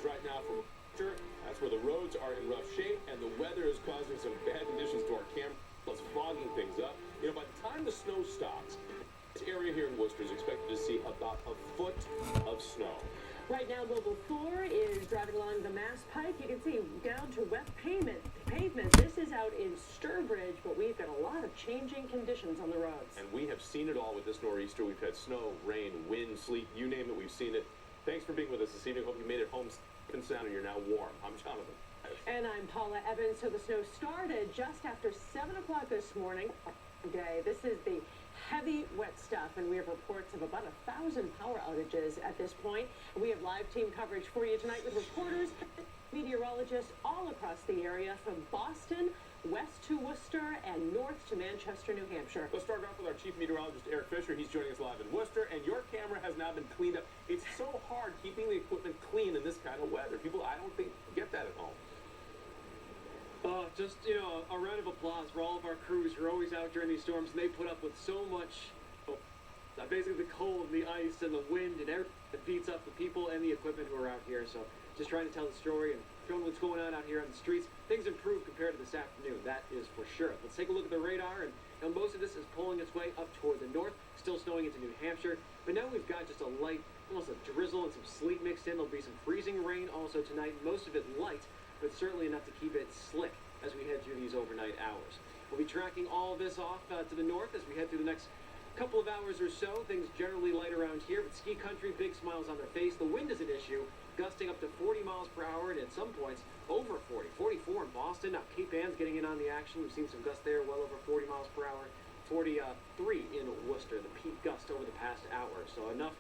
right now from Worcester. That's where the roads are in rough shape, and the weather is causing some bad conditions to our camera, plus fogging things up. You know, by the time the snow stops, this area here in Worcester is expected to see about a foot of snow. Right now, Mobile 4 is driving along the Mass Pike. You can see down to wet pavement. This is out in Sturbridge, but we've got a lot of changing conditions on the roads. And we have seen it all with this nor'easter. We've had snow, rain, wind, sleet, you name it, we've seen it. Thanks for being with us this evening. Hope you made it home safe and sound and you're now warm. I'm Jonathan. And I'm Paula Evans. So the snow started just after 7 o'clock this morning. This is the heavy wet stuff, and we have reports of about 1,000 power outages at this point. We have live team coverage for you tonight with reporters, meteorologists all across the area, from Boston, west to Worcester, and north to Manchester, New Hampshire. Let's start off with our chief meteorologist, Eric Fisher. He's joining us live in Worcester, and your camera has now been cleaned up. It's so hard keeping the equipment clean in this kind of weather. People, I don't think, get that at home. Just, a round of applause for all of our crews who are always out during these storms, and they put up with so much, basically the cold, the ice, and the wind, and everything that beats up the people and the equipment who are out here. So just trying to tell the story and showing what's going on out here on the streets. Things improved compared to this afternoon, that is for sure. Let's take a look at the radar, and most of this is pulling its way up toward the north, still snowing into New Hampshire. But now we've got just a light, almost a drizzle and some sleet mixed in. There'll be some freezing rain also tonight, most of it light, but certainly enough to keep it slick as we head through these overnight hours. We'll be tracking all this off to the north as we head through the next couple of hours or so. Things generally light around here, but ski country, big smiles on their face. The wind is an issue, gusting up to 40 miles per hour, and at some points over 40, 44 in Boston. Now Cape Ann's getting in on the action. We've seen some gusts there, well over 40 miles per hour. 43 in Worcester, the peak gust over the past hour. So enough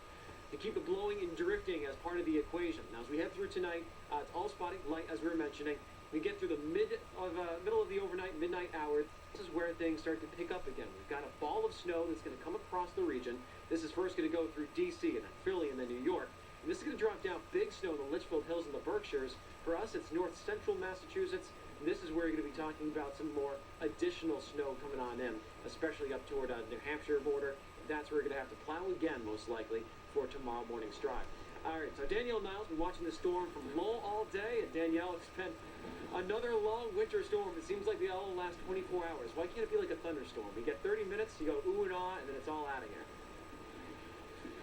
to keep it blowing and drifting as part of the equation. Now as we head through tonight, it's all spotty, light as we were mentioning. We get through the middle of the overnight, midnight hour. This is where things start to pick up again. We've got a ball of snow that's going to come across the region. This is first going to go through D.C. and then Philly and then New York. And this is going to drop down big snow in the Litchfield Hills and the Berkshires. For us, it's north central Massachusetts. And this is where you're going to be talking about some more additional snow coming on in, especially up toward New Hampshire border. That's where we're going to have to plow again, most likely, for tomorrow morning's drive. All right, so Danielle Niles been watching the storm from Lowell all day, and Danielle has spent another long winter storm. It seems like they all last 24 hours. Why can't it be like a thunderstorm? You get 30 minutes, you go ooh and ah, and then it's all out of here.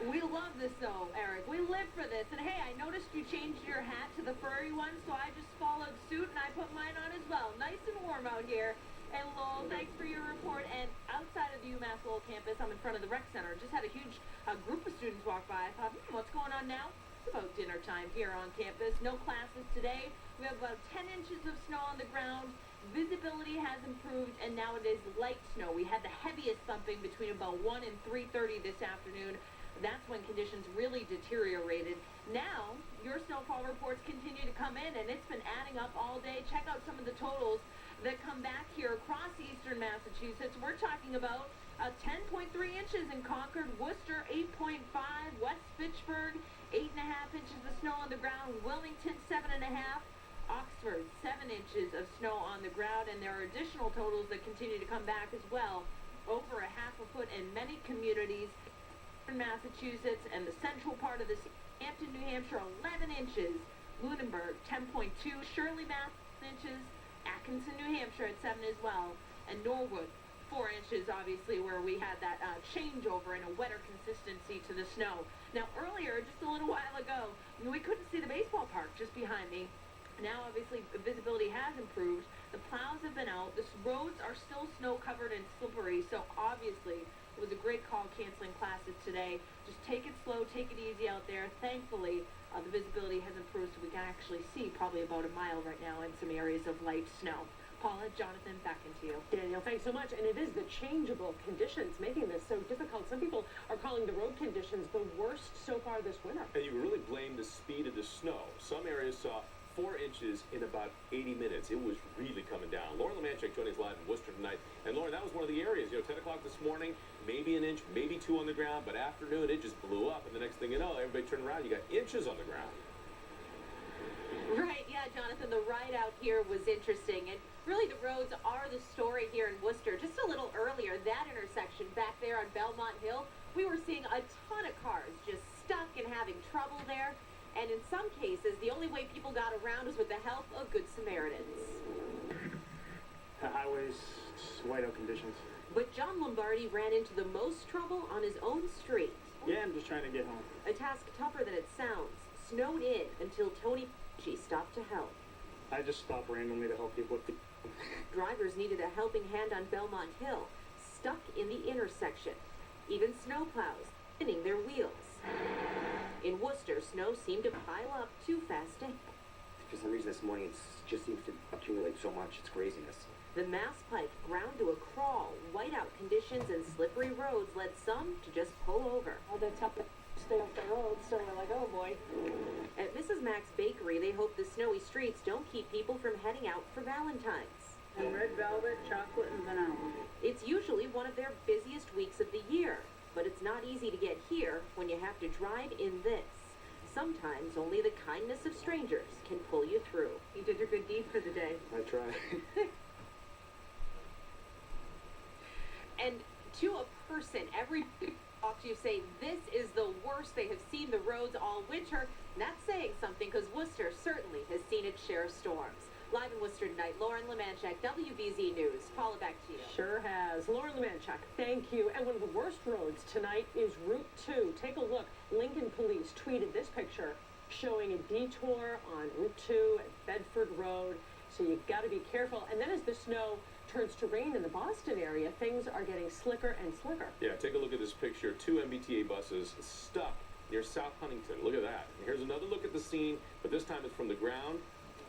We love this though, Eric. We live for this. And hey, I noticed you changed your hat to the furry one, so I just followed suit and I put mine on as well. Nice and warm out here. And Lowell, thanks for your report. And outside of the UMass Lowell campus, I'm in front of the rec center. Just had a huge group of students walk by. I thought, what's going on now? It's about dinner time here on campus. No classes today. We have about 10 inches of snow on the ground. Visibility has improved, and now it is light snow. We had the heaviest thumping between about 1 and 3:30 this afternoon. That's when conditions really deteriorated. Now, your snowfall reports continue to come in, and it's been adding up all day. Check out some of the totals that come back here across eastern Massachusetts. We're talking about 10.3 inches in Concord, Worcester 8.5, West Fitchburg 8.5 inches of snow on the ground, Wilmington 7.5, Oxford 7 inches of snow on the ground, and there are additional totals that continue to come back as well. Over a half a foot in many communities in Massachusetts and the central part of the Hampton, New Hampshire 11 inches, Lunenburg 10.2, Shirley, Mass 7 inches, Atkinson, New Hampshire at 7 as well, and Norwood 4 inches, obviously, where we had that changeover and a wetter consistency to the snow. Now, earlier, just a little while ago, we couldn't see the baseball park just behind me. Now, obviously, visibility has improved. The plows have been out. The roads are still snow-covered and slippery, so obviously it was a great call canceling classes today. Just take it slow, take it easy out there. Thankfully, the visibility has improved, so we can actually see probably about a mile right now in some areas of light snow. Paula, Jonathan, back into you. Danielle, thanks so much. And it is the changeable conditions making this so difficult. Some people are calling the road conditions the worst so far this winter. And you really blame the speed of the snow. Some areas saw 4 inches in about 80 minutes. It was really coming down. Lauren Lemanchik joining us live in Worcester tonight. And Lauren, that was one of the areas, 10 o'clock this morning, maybe an inch, maybe 2 on the ground, but afternoon it just blew up. And the next thing you know, everybody turned around, you got inches on the ground. Right, yeah, Jonathan, the ride out here was interesting. And really the roads are the story here in Worcester. Just a little earlier, that intersection back there on Belmont Hill, we were seeing a ton of cars just stuck and having trouble there. And in some cases, the only way people got around was with the help of Good Samaritans. The highways, whiteout conditions. But John Lombardi ran into the most trouble on his own street. Yeah, I'm just trying to get home. A task tougher than it sounds. Snowed in until Tony stopped to help. I just stop randomly to help people with the... Drivers needed a helping hand on Belmont Hill, stuck in the intersection. Even snowplows spinning their wheels. In Worcester, snow seemed to pile up too fast to... For some reason this morning it just seems to accumulate so much. It's craziness. The Mass Pike ground to a crawl. Whiteout conditions and slippery roads led some to just pull over. Oh, they're tough to stay off the road, so we're like, oh boy. At Mrs. Mack's Bakery, they hope the snowy streets don't keep people from heading out for Valentine's. And red velvet, chocolate, and vanilla. It's usually one of their busiest weeks of the year, but it's not easy to get here when you have to drive in this. Sometimes only the kindness of strangers can pull you through. You did your good deed for the day. I try. And to a person, every talk to you say this is the worst. They have seen the roads all winter. And that's saying something, because Worcester certainly has seen its share of storms. Live in Worcester tonight, Lauren Lemanchak, WBZ News. Paula, back to you. Sure has. Lauren Lemanchak, thank you. And one of the worst roads tonight is Route 2. Take a look. Lincoln police tweeted this picture showing a detour on Route 2 at Bedford Road. So you've got to be careful. And then as the snow turns to rain in the Boston area, things are getting slicker and slicker. Yeah, take a look at this picture. 2 MBTA buses stuck near South Huntington. Look at that. And here's another look at the scene, but this time it's from the ground.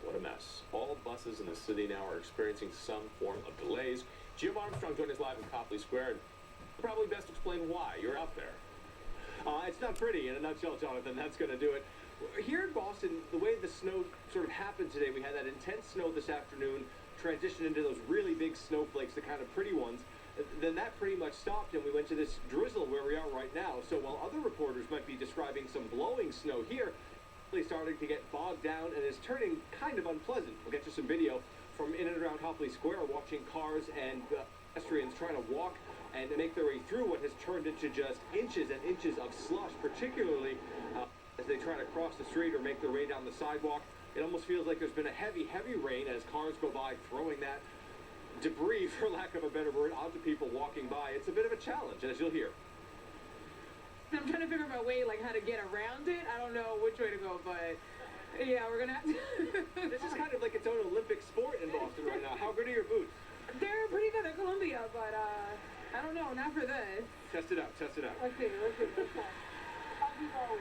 What a mess. All buses in the city now are experiencing some form of delays. Jim Armstrong joined us live in Copley Square, and probably best explain why. You're out there. It's not pretty in a nutshell, Jonathan. That's going to do it. Here in Boston, the way the snow sort of happened today, we had that intense snow this afternoon, transitioned into those really big snowflakes, the kind of pretty ones. Then that pretty much stopped, and we went to this drizzle where we are right now. So while other reporters might be describing some blowing snow here, it's starting to get bogged down and is turning kind of unpleasant. We'll get you some video from in and around Copley Square, watching cars and pedestrians trying to walk and make their way through what has turned into just inches and inches of slush, particularly as they try to cross the street or make their way down the sidewalk. It almost feels like there's been a heavy, heavy rain as cars go by, throwing that debris, for lack of a better word, onto people walking by. It's a bit of a challenge, as you'll hear. I'm trying to figure out my way, like, how to get around it. I don't know which way to go, but yeah, we're gonna have to. This is kind of like its own Olympic sport in Boston right now. How good are your boots? They're pretty good at Columbia, but I don't know, not for this. Test it out, test it out. Okay, let's see. I'll be rolling.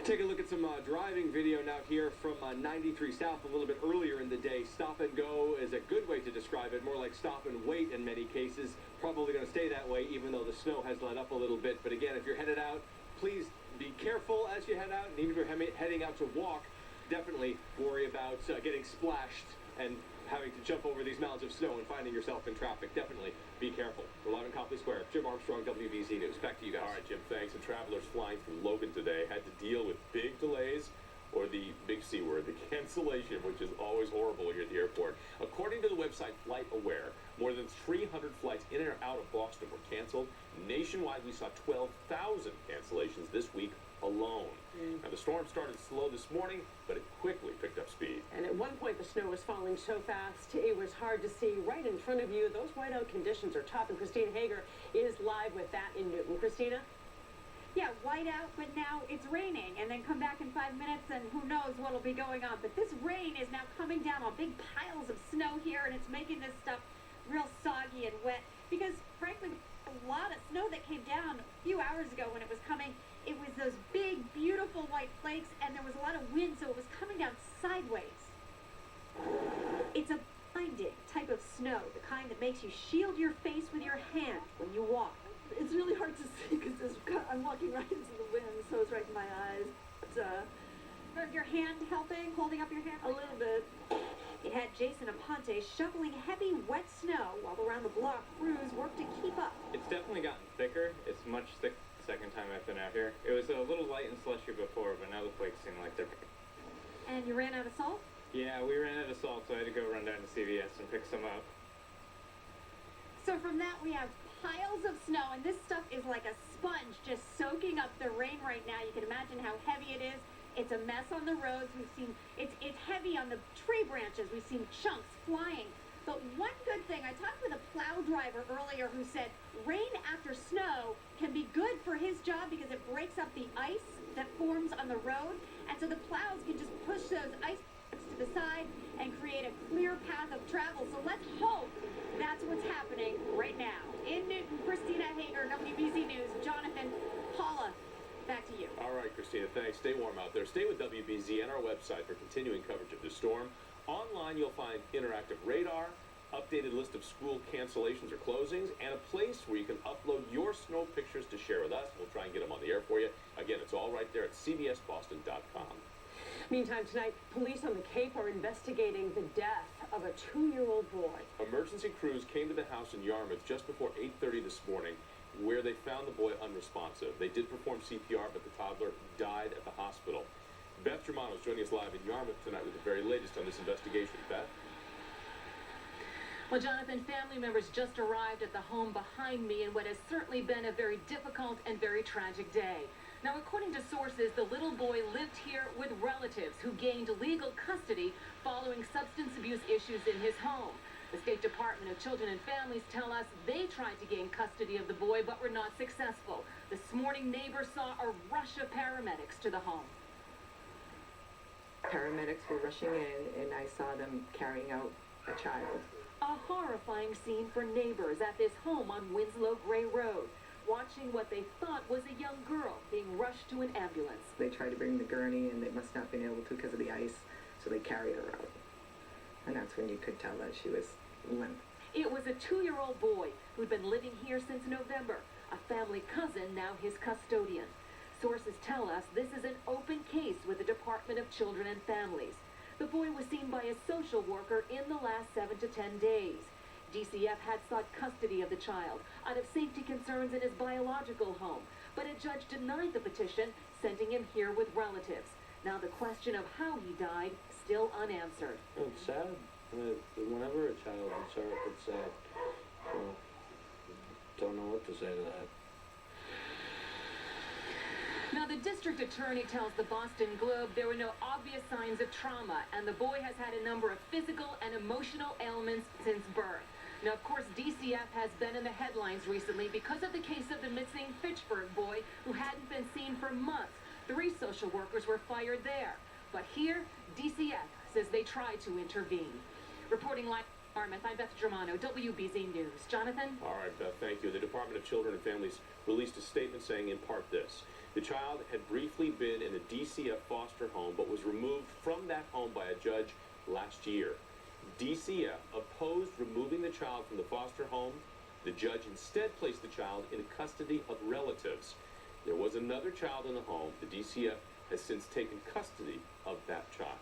Take a look at some driving video now here from 93 South a little bit earlier in the day. Stop and go is a good way to describe it, more like stop and wait in many cases. Probably going to stay that way even though the snow has let up a little bit. But again, if you're headed out, please be careful as you head out. And even if you're heading out to walk, definitely worry about getting splashed and having to jump over these mounds of snow and finding yourself in traffic. Definitely be careful. We're live in Copley Square. Jim Armstrong, WBZ News. Back to you guys. All right, Jim, thanks. And travelers flying through Logan today had to deal with big delays, or the big C word, the cancellation, which is always horrible here at the airport. According to the website Flight Aware, more than 300 flights in and out of Boston were canceled. Nationwide, we saw 12,000 cancellations this week alone. Now, the storm started slow this morning, but it quickly picked up speed. And at one point, the snow was falling so fast, it was hard to see right in front of you. Those whiteout conditions are tough, and Christina Hager is live with that in Newton. Christina? Yeah, white out, but now it's raining, and then come back in 5 minutes, and who knows what'll be going on. But this rain is now coming down on big piles of snow here, and it's making this stuff real soggy and wet, because frankly, a lot of snow that came down a few hours ago when it was coming, it was those big, beautiful white flakes, and there was a lot of wind, so it was coming down sideways. It's a blinding type of snow, the kind that makes you shield your face with your hand when you walk. It's really hard to see because I'm walking right into the wind, so it's right in my eyes. But your hand helping, holding up your hand? A little bit. It had Jason Aponte shoveling heavy, wet snow while around the block crews worked to keep up. It's definitely gotten thicker. It's much thicker the second time I've been out here. It was a little light and slushy before, but now the flakes seem like they're... And you ran out of salt? Yeah, we ran out of salt, so I had to go run down to CVS and pick some up. So from that we have piles of snow, and this stuff is like a sponge just soaking up the rain right now. You can imagine how heavy it is. It's a mess on the roads. We've seen it's heavy on the tree branches. We've seen chunks flying. But one good thing, I talked with a plow driver earlier who said rain after snow can be good for his job because it breaks up the ice that forms on the road. And so the plows can just push those ice to the side and create a clear path of travel. So let's hope that's what's happening right now. In Newton, Christina Hager, WBZ News. Jonathan, Paula, back to you. All right, Christina, thanks. Stay warm out there. Stay with WBZ and our website for continuing coverage of the storm. Online, you'll find interactive radar, updated list of school cancellations or closings, and a place where you can upload your snow pictures to share with us. We'll try and get them on the air for you. Again, it's all right there at cbsboston.com. Meantime, tonight, police on the Cape are investigating the death of a 2-year-old boy. Emergency crews came to the house in Yarmouth just before 8:30 this morning, where they found the boy unresponsive. They did perform CPR, but the toddler died at the hospital. Beth Germano is joining us live in Yarmouth tonight with the very latest on this investigation. Beth? Well, Jonathan, family members just arrived at the home behind me in what has certainly been a very difficult and very tragic day. Now, according to sources, the little boy lived here with relatives who gained legal custody following substance abuse issues in his home. The State Department of Children and Families tell us they tried to gain custody of the boy but were not successful. This morning, neighbors saw a rush of paramedics to the home. Paramedics were rushing in, and I saw them carrying out a child. A horrifying scene for neighbors at this home on Winslow Gray Road, watching what they thought was a young girl being rushed to an ambulance. They tried to bring the gurney, and they must not have been able to because of the ice, so they carried her out. And that's when you could tell that she was limp. It was a 2-year-old boy who'd been living here since November, a family cousin, now his custodian. Sources tell us this is an open case with the Department of Children and Families. The boy was seen by a social worker in the last 7 to 10 days. DCF had sought custody of the child out of safety concerns in his biological home, but a judge denied the petition, sending him here with relatives. Now the question of how he died, still unanswered. It's sad. Whenever a child gets hurt, it's sad. Well, don't know what to say to that. Now, the district attorney tells the Boston Globe there were no obvious signs of trauma, and the boy has had a number of physical and emotional ailments since birth. Now, of course, DCF has been in the headlines recently because of the case of the missing Fitchburg boy who hadn't been seen for months. 3 social workers were fired there. But here, DCF says they tried to intervene. Reporting live from Yarmouth, I'm Beth Germano, WBZ News. Jonathan? All right, Beth, thank you. The Department of Children and Families released a statement saying in part this. The child had briefly been in a DCF foster home but was removed from that home by a judge last year. DCF opposed removing the child from the foster home. The judge instead placed the child in custody of relatives. There was another child in the home. The DCF has since taken custody of that child.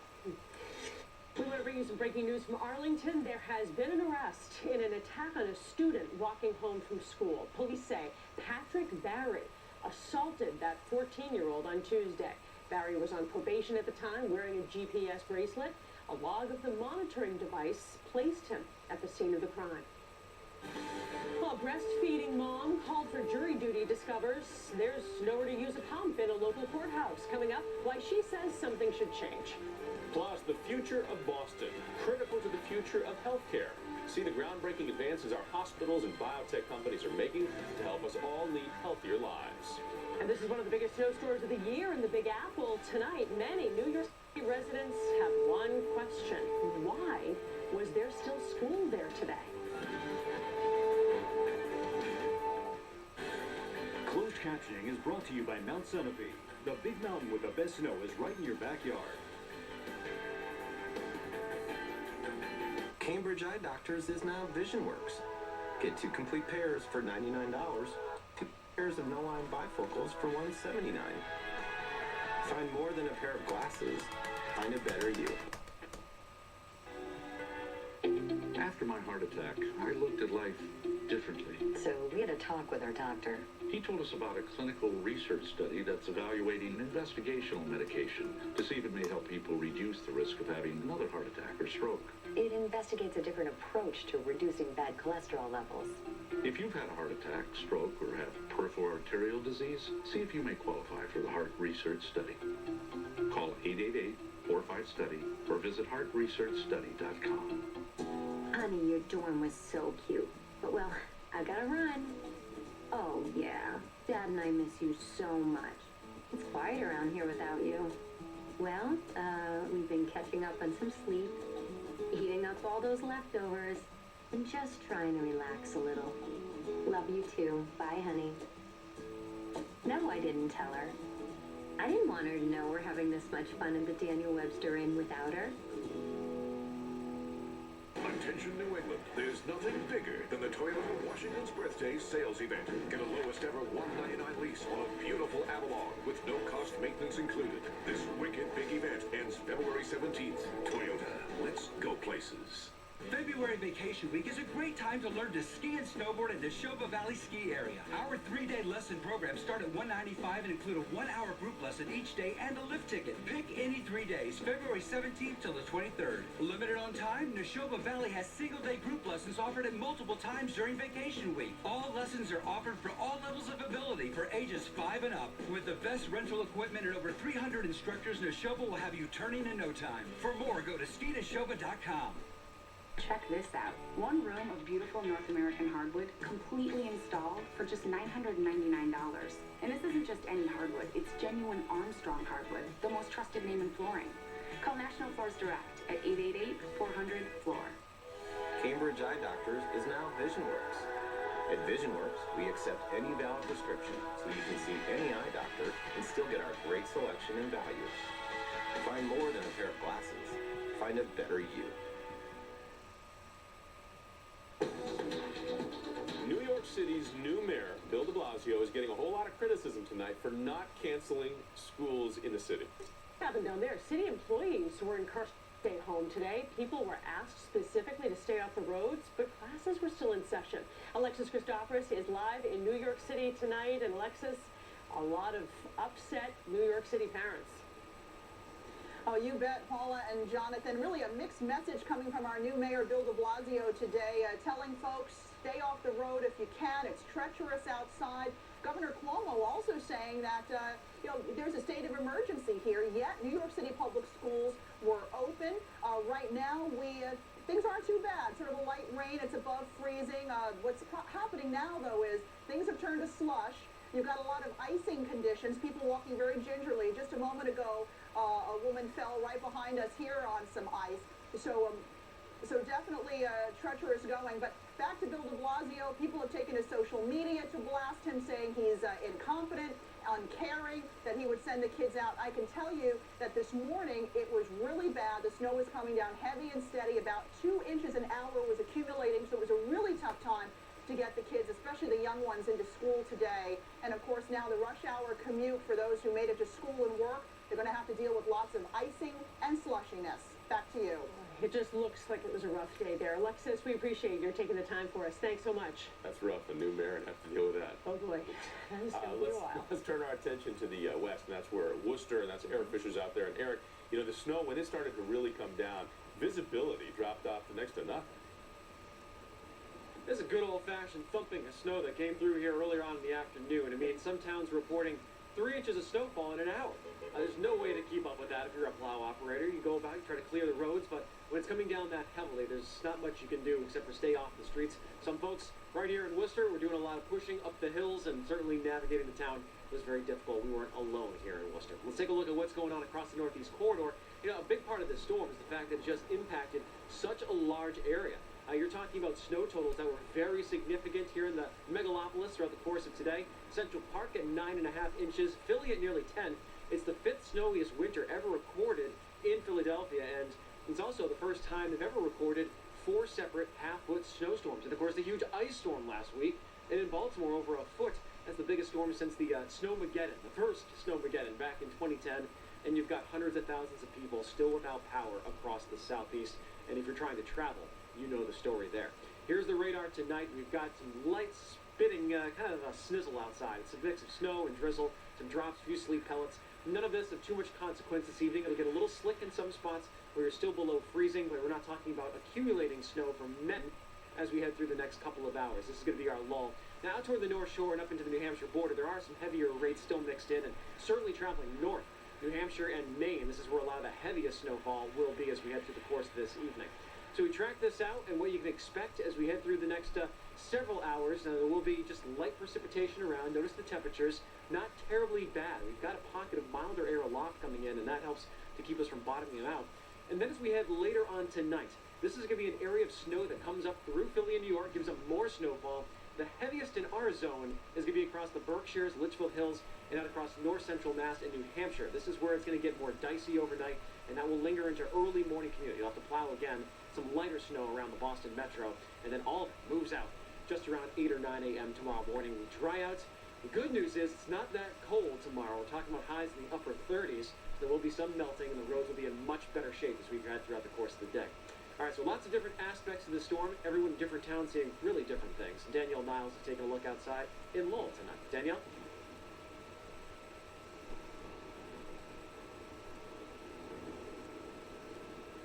We want to bring you some breaking news from Arlington. There has been an arrest in an attack on a student walking home from school. Police say Patrick Barry assaulted that 14-year-old on Tuesday. Barry was on probation at the time, wearing a GPS bracelet. A log of the monitoring device placed him at the scene of the crime. Well, a breastfeeding mom called for jury duty discovers there's nowhere to use a pump in a local courthouse. Coming up, why she says something should change. Plus, the future of Boston, critical to the future of healthcare. See the groundbreaking advances our hospitals and biotech companies are making to help us all lead healthier lives. And this is one of the biggest snowstorms of the year in the Big Apple. Tonight, many New York City residents have one question. Why was there still school there today? Closed captioning is brought to you by Mount Sunapee. The big mountain with the best snow is right in your backyard. Cambridge Eye Doctors is now VisionWorks. Get 2 complete pairs for $99. 2 pairs of no-line bifocals for $179. Find more than a pair of glasses. Find a better you. After my heart attack, I looked at life differently. So we had a talk with our doctor. He told us about a clinical research study that's evaluating investigational medication to see if it may help people reduce the risk of having another heart attack or stroke. It investigates a different approach to reducing bad cholesterol levels. If you've had a heart attack, stroke, or have peripheral arterial disease, see if you may qualify for the Heart Research Study. Call 888-45-STUDY or visit heartresearchstudy.com. Honey, your dorm was so cute. But, well, I gotta run. Oh, yeah. Dad and I miss you so much. It's quiet around here without you. Well, we've been catching up on some sleep, eating up all those leftovers, and just trying to relax a little. Love you too. Bye, honey. No, I didn't tell her. I didn't want her to know we're having this much fun at the Daniel Webster Inn without her. Attention New England, there's nothing bigger than the Toyota Washington's Birthday sales event. Get a lowest ever $199 lease on a beautiful Avalon with no cost maintenance included. This wicked big event ends February 17th. Toyota, let's go places. February vacation week is a great time to learn to ski and snowboard in the Neshoba Valley ski area. Our 3-day lesson programs start at $195 and include a 1-hour group lesson each day and a lift ticket. Pick any 3 days, February 17th till the 23rd. Limited on time, Neshoba Valley has single-day group lessons offered at multiple times during vacation week. All lessons are offered for all levels of ability for ages 5 and up. With the best rental equipment and over 300 instructors, Neshoba will have you turning in no time. For more, go to skineshoba.com. Check this out. One room of beautiful North American hardwood, completely installed for just $999. And this isn't just any hardwood, it's genuine Armstrong hardwood, the most trusted name in flooring. Call National Floors Direct at 888-400-FLOOR. Cambridge Eye Doctors is now VisionWorks. At VisionWorks, we accept any valid prescription, so you can see any eye doctor and still get our great selection and value. Find more than a pair of glasses. Find a better you. New York City's new mayor, Bill de Blasio, is getting a whole lot of criticism tonight for not canceling schools in the city. What happened down there? City employees were encouraged to stay home today. People were asked specifically to stay off the roads, but classes were still in session. Alexis Christoforous is live in New York City tonight. And Alexis, a lot of upset New York City parents. Oh, you bet, Paula and Jonathan. Really a mixed message coming from our new mayor, Bill de Blasio, today, telling folks, stay off the road if you can. It's treacherous outside. Governor Cuomo also saying that, there's a state of emergency here, yet New York City public schools were open. Right now, things aren't too bad. Sort of a light rain. It's above freezing. What's happening now, though, is things have turned to slush. You've got a lot of icing conditions, people walking very gingerly. Just a moment ago, a woman fell right behind us here on some ice. So definitely treacherous going. But back to Bill de Blasio, people have taken to social media to blast him, saying he's incompetent, uncaring, that he would send the kids out. I can tell you that this morning it was really bad. The snow was coming down heavy and steady. About 2 inches an hour was accumulating, so it was a really tough time to get the kids, especially the young ones, into school today. And of course now the rush hour commute for those who made it to school and work, they're going to have to deal with lots of icing and slushiness. Back to you. It just looks like it was a rough day there. Alexis, we appreciate your taking the time for us. Thanks so much. That's rough, a new mayor and have to deal with that. Oh boy, that is going to be a while. Let's turn our attention to the west, and that's where Worcester, and that's Eric Fisher's out there. And Eric, the snow, when it started to really come down, visibility dropped off to next to nothing. This is a good old-fashioned thumping of snow that came through here earlier on in the afternoon. I mean, some towns reporting 3 inches of snowfall in an hour. There's no way to keep up with that if you're a plow operator. You go about, you try to clear the roads, but when it's coming down that heavily, there's not much you can do except for stay off the streets. Some folks right here in Worcester were doing a lot of pushing up the hills, and certainly navigating the town was very difficult. We weren't alone here in Worcester. Let's take a look at what's going on across the Northeast Corridor. A big part of this storm is the fact that it just impacted such a large area. You're talking about snow totals that were very significant here in the megalopolis throughout the course of today. Central Park at 9.5 inches, Philly at nearly 10. It's the 5th snowiest winter ever recorded in Philadelphia, and it's also the first time they've ever recorded 4 separate half-foot snowstorms. And of course, the huge ice storm last week, and in Baltimore, over a foot. That's the biggest storm since the Snowmageddon, the first Snowmageddon back in 2010. And you've got hundreds of thousands of people still without power across the southeast. And if you're trying to travel, you know the story there. Here's the radar tonight. We've got some light spitting, kind of a snizzle outside. It's a mix of snow and drizzle, some drops, a few sleet pellets. None of this of too much consequence this evening. It'll get a little slick in some spots where you're still below freezing, but we're not talking about accumulating snow from as we head through the next couple of hours. This is going to be our lull. Now, out toward the North Shore and up into the New Hampshire border, there are some heavier rates still mixed in, and certainly traveling north. New Hampshire and Maine, this is where a lot of the heaviest snowfall will be as we head through the course of this evening. So we track this out, and what you can expect as we head through the next several hours, there will be just light precipitation around. Notice the temperatures, not terribly bad. We've got a pocket of milder air aloft coming in, and that helps to keep us from bottoming out. And then as we head later on tonight, this is going to be an area of snow that comes up through Philly and New York, gives up more snowfall. The heaviest in our zone is going to be across the Berkshires, Litchfield Hills, and out across north central Mass and New Hampshire. This is where it's going to get more dicey overnight, and that will linger into early morning commute. You'll have to plow again. Some lighter snow around the Boston metro, and then all of it moves out just around 8 or 9 a.m. tomorrow morning. We dry out. The good news is it's not that cold tomorrow. We're talking about highs in the upper 30s. There will be some melting, and the roads will be in much better shape as we've had throughout the course of the day. All right, so lots of different aspects of the storm. Everyone in different towns seeing really different things. Danielle Niles is taking a look outside in Lowell tonight. Danielle?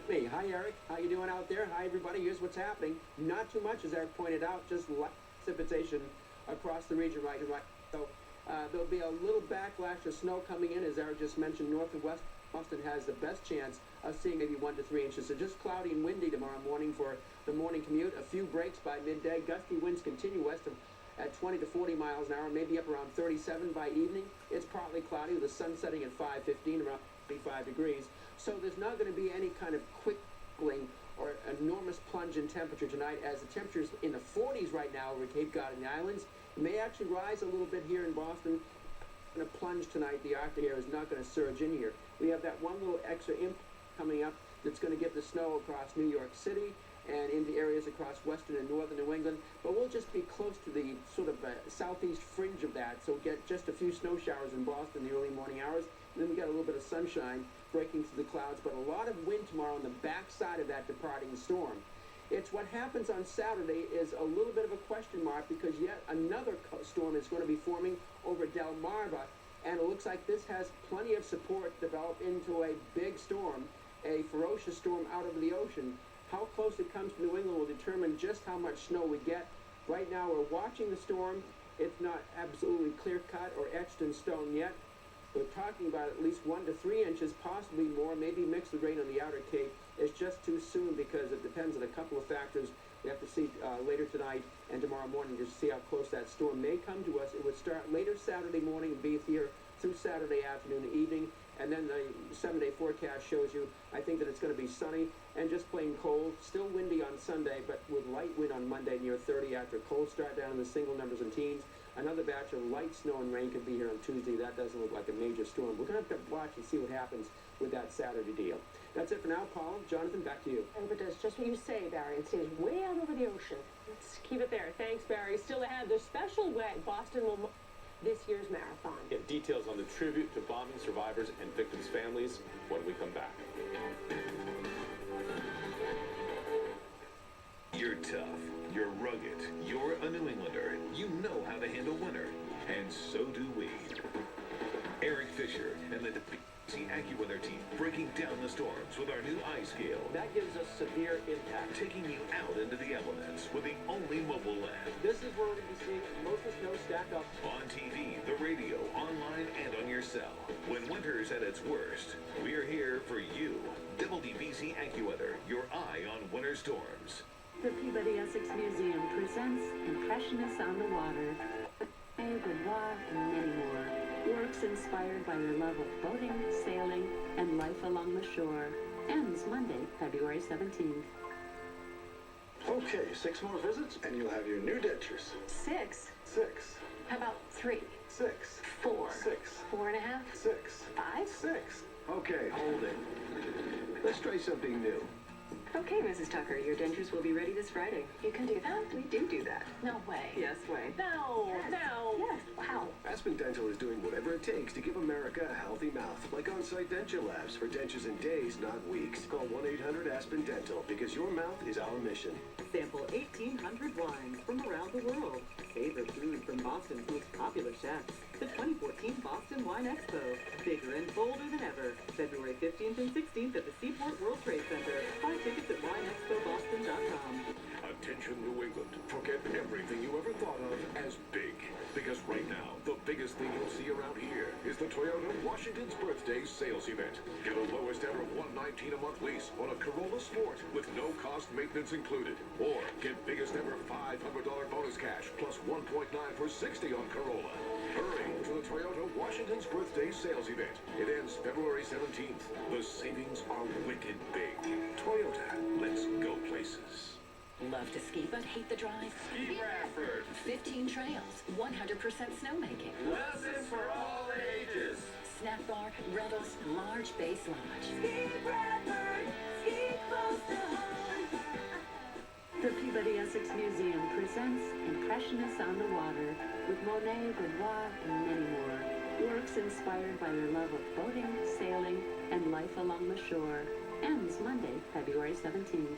Hey, hi Eric. How you doing out there? Hi everybody. Here's what's happening. Not too much, as Eric pointed out, just light precipitation across the region right. So there'll be a little backlash of snow coming in, as Eric just mentioned. North and west Boston has the best chance of seeing maybe 1 to 3 inches. So just cloudy and windy tomorrow morning for the morning commute. A few breaks by midday. Gusty winds continue west of at 20 to 40 miles an hour, maybe up around 37 by evening. It's partly cloudy with the sun setting at 5:15, around 35 degrees. So there's not going to be any kind of quick cooling or enormous plunge in temperature tonight, as the temperatures in the 40s right now over Cape Cod and the islands. It may actually rise a little bit here in Boston. Going to plunge tonight. The Arctic air is not going to surge in here. We have that one little extra imp coming up that's going to get the snow across New York City and into areas across western and northern New England, but we'll just be close to the sort of southeast fringe of that, so get just a few snow showers in Boston in the early morning hours, and then we got a little bit of sunshine breaking through the clouds, but a lot of wind tomorrow on the backside of that departing storm. It's what happens on Saturday is a little bit of a question mark, because yet another storm is going to be forming over Delmarva, and it looks like this has plenty of support to develop into a big storm, a ferocious storm out over the ocean. How close it comes to New England will determine just how much snow we get. Right now we're watching the storm. It's not absolutely clear-cut or etched in stone yet. We're talking about at least 1 to 3 inches, possibly more, maybe mixed with rain on the outer Cape. It's just too soon because it depends on a couple of factors. We have to see later tonight and tomorrow morning to see how close that storm may come to us. It would start later Saturday morning and be here through Saturday afternoon and evening. And then the 7-day forecast shows you, I think, that it's going to be sunny and just plain cold. Still windy on Sunday, but with light wind on Monday near 30 after a cold start down in the single numbers and teens. Another batch of light snow and rain could be here on Tuesday. That doesn't look like a major storm. We're going to have to watch and see what happens with that Saturday deal. That's it for now, Paula. Jonathan, back to you. But does just what you say, Barry. It stays way out over the ocean. Let's keep it there. Thanks, Barry. Still ahead, the special way Boston will this year's marathon. Get details on the tribute to bombing survivors and victims' families when we come back. You're tough, you're rugged, you're a New Englander. You know how to handle winter, and so do we. Eric Fisher and the WBZ Accuweather team breaking down the storms with our new ice scale. That gives us severe impact. Taking you out into the elements with the only mobile lab. This is where we're going to be seeing most of the snow stack up. On TV, the radio, online, and on your cell. When winter's at its worst, we're here for you. WBZ Accuweather, your eye on winter storms. The Peabody Essex Museum presents Impressionists on the Water, A Boudoir, and many more. Works inspired by their love of boating, sailing, and life along the shore. Ends Monday, February 17th. Okay, 6 more visits, and you'll have your new dentures. 6? 6. How about 3? 6. 4? 6. 4.5? 6. 5? 6. Okay, hold it. Let's try something new. Okay, Mrs. Tucker, your dentures will be ready this Friday. You can do that? We do that. No way. Yes way. No, Yes. no. Yes. Wow. That's Aspen Dental is doing whatever it takes to give America a healthy mouth, like on-site denture labs for dentures in days, not weeks. Call 1-800-ASPEN-DENTAL because your mouth is our mission. Sample 1,800 wines from around the world. Savor food from Boston's most popular chefs. The 2014 Boston Wine Expo. Bigger and bolder than ever. February 15th and 16th at the Seaport World Trade Center. Buy tickets at wineexpoboston.com. Attention New England, forget everything you ever thought of as big. Because right now, the biggest thing you'll see around here is the Toyota Washington's Birthday Sales Event. Get a lowest ever $119 a month lease on a Corolla Sport with no cost maintenance included. Or get biggest ever $500 bonus cash plus 1.9 for 60 on Corolla. Hurry to the Toyota Washington's Birthday Sales Event. It ends February 17th. The savings are wicked big. Toyota, let's go places. Love to ski but hate the drive? Ski Bradford. 15 trails, 100% snowmaking. Lessons for all ages. Snack bar, rentals, large base lodge. Ski Bradford, ski close to home. The Peabody Essex Museum presents Impressionists on the Water with Monet, Renoir, and many more. Works inspired by their love of boating, sailing, and life along the shore. Ends Monday, February 17th.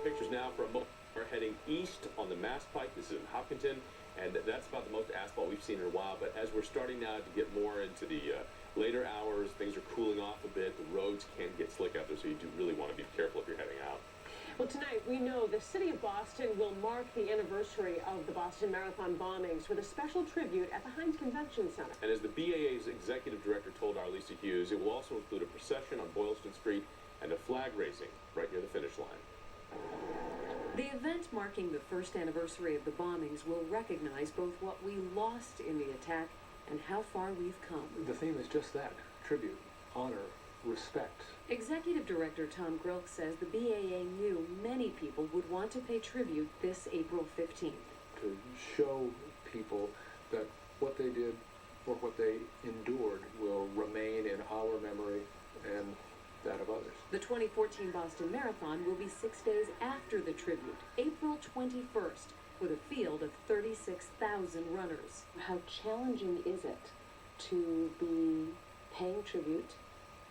Pictures now from are heading east on the Mass Pike. This is in Hopkinton, and that's about the most asphalt we've seen in a while. But as we're starting now to get more into the later hours, things are cooling off a bit. The roads can get slick out there, so you do really want to be careful if you're heading out. Well, tonight we know the city of Boston will mark the anniversary of the Boston Marathon bombings with a special tribute at the Heinz Convention Center. And as the BAA's executive director told our Lisa Hughes, it will also include a procession on Boylston Street and a flag raising right near the finish line. The event marking the first anniversary of the bombings will recognize both what we lost in the attack and how far we've come. The theme is just that: tribute, honor, respect. Executive Director Tom Grilk says the BAA knew many people would want to pay tribute this April 15th. To show people that what they did or what they endured will remain in our memory and that of others. The 2014 Boston Marathon will be 6 days after the tribute, April 21st, with a field of 36,000 runners. How challenging is it to be paying tribute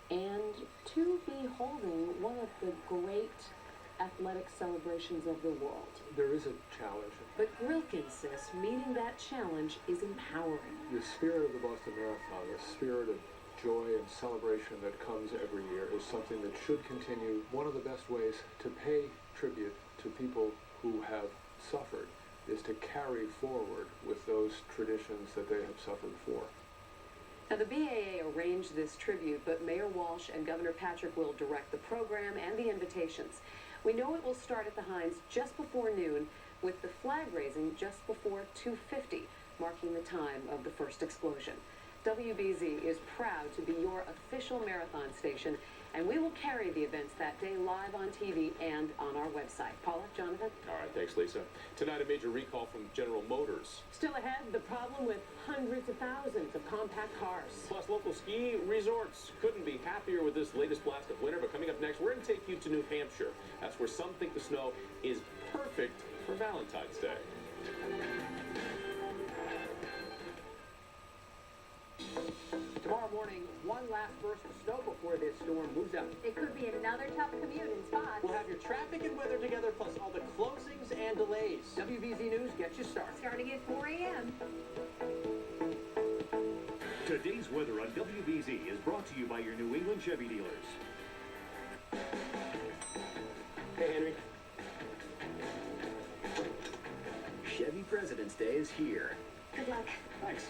and to be holding one of the great athletic celebrations of the world? There is a challenge. But Grilk insists meeting that challenge is empowering. The spirit of the Boston Marathon, the spirit of joy and celebration that comes every year is something that should continue. One of the best ways to pay tribute to people who have suffered is to carry forward with those traditions that they have suffered for. Now, the BAA arranged this tribute, but Mayor Walsh and Governor Patrick will direct the program and the invitations. We know it will start at the Heinz just before noon, with the flag raising just before 2:50, marking the time of the first explosion. WBZ is proud to be your official marathon station, and we will carry the events that day live on TV and on our website. Paula, Jonathan? All right, thanks, Lisa. Tonight, a major recall from General Motors. Still ahead, the problem with hundreds of thousands of compact cars. Plus, local ski resorts couldn't be happier with this latest blast of winter. But coming up next, we're going to take you to New Hampshire. That's where some think the snow is perfect for Valentine's Day. Tomorrow morning, one last burst of snow before this storm moves out. It could be another tough commute in spots. We'll have your traffic and weather together, plus all the closings and delays. WBZ News gets you started. Starting at 4 a.m. Today's weather on WBZ is brought to you by your New England Chevy dealers. Hey, Henry. Chevy President's Day is here. Good luck. Thanks.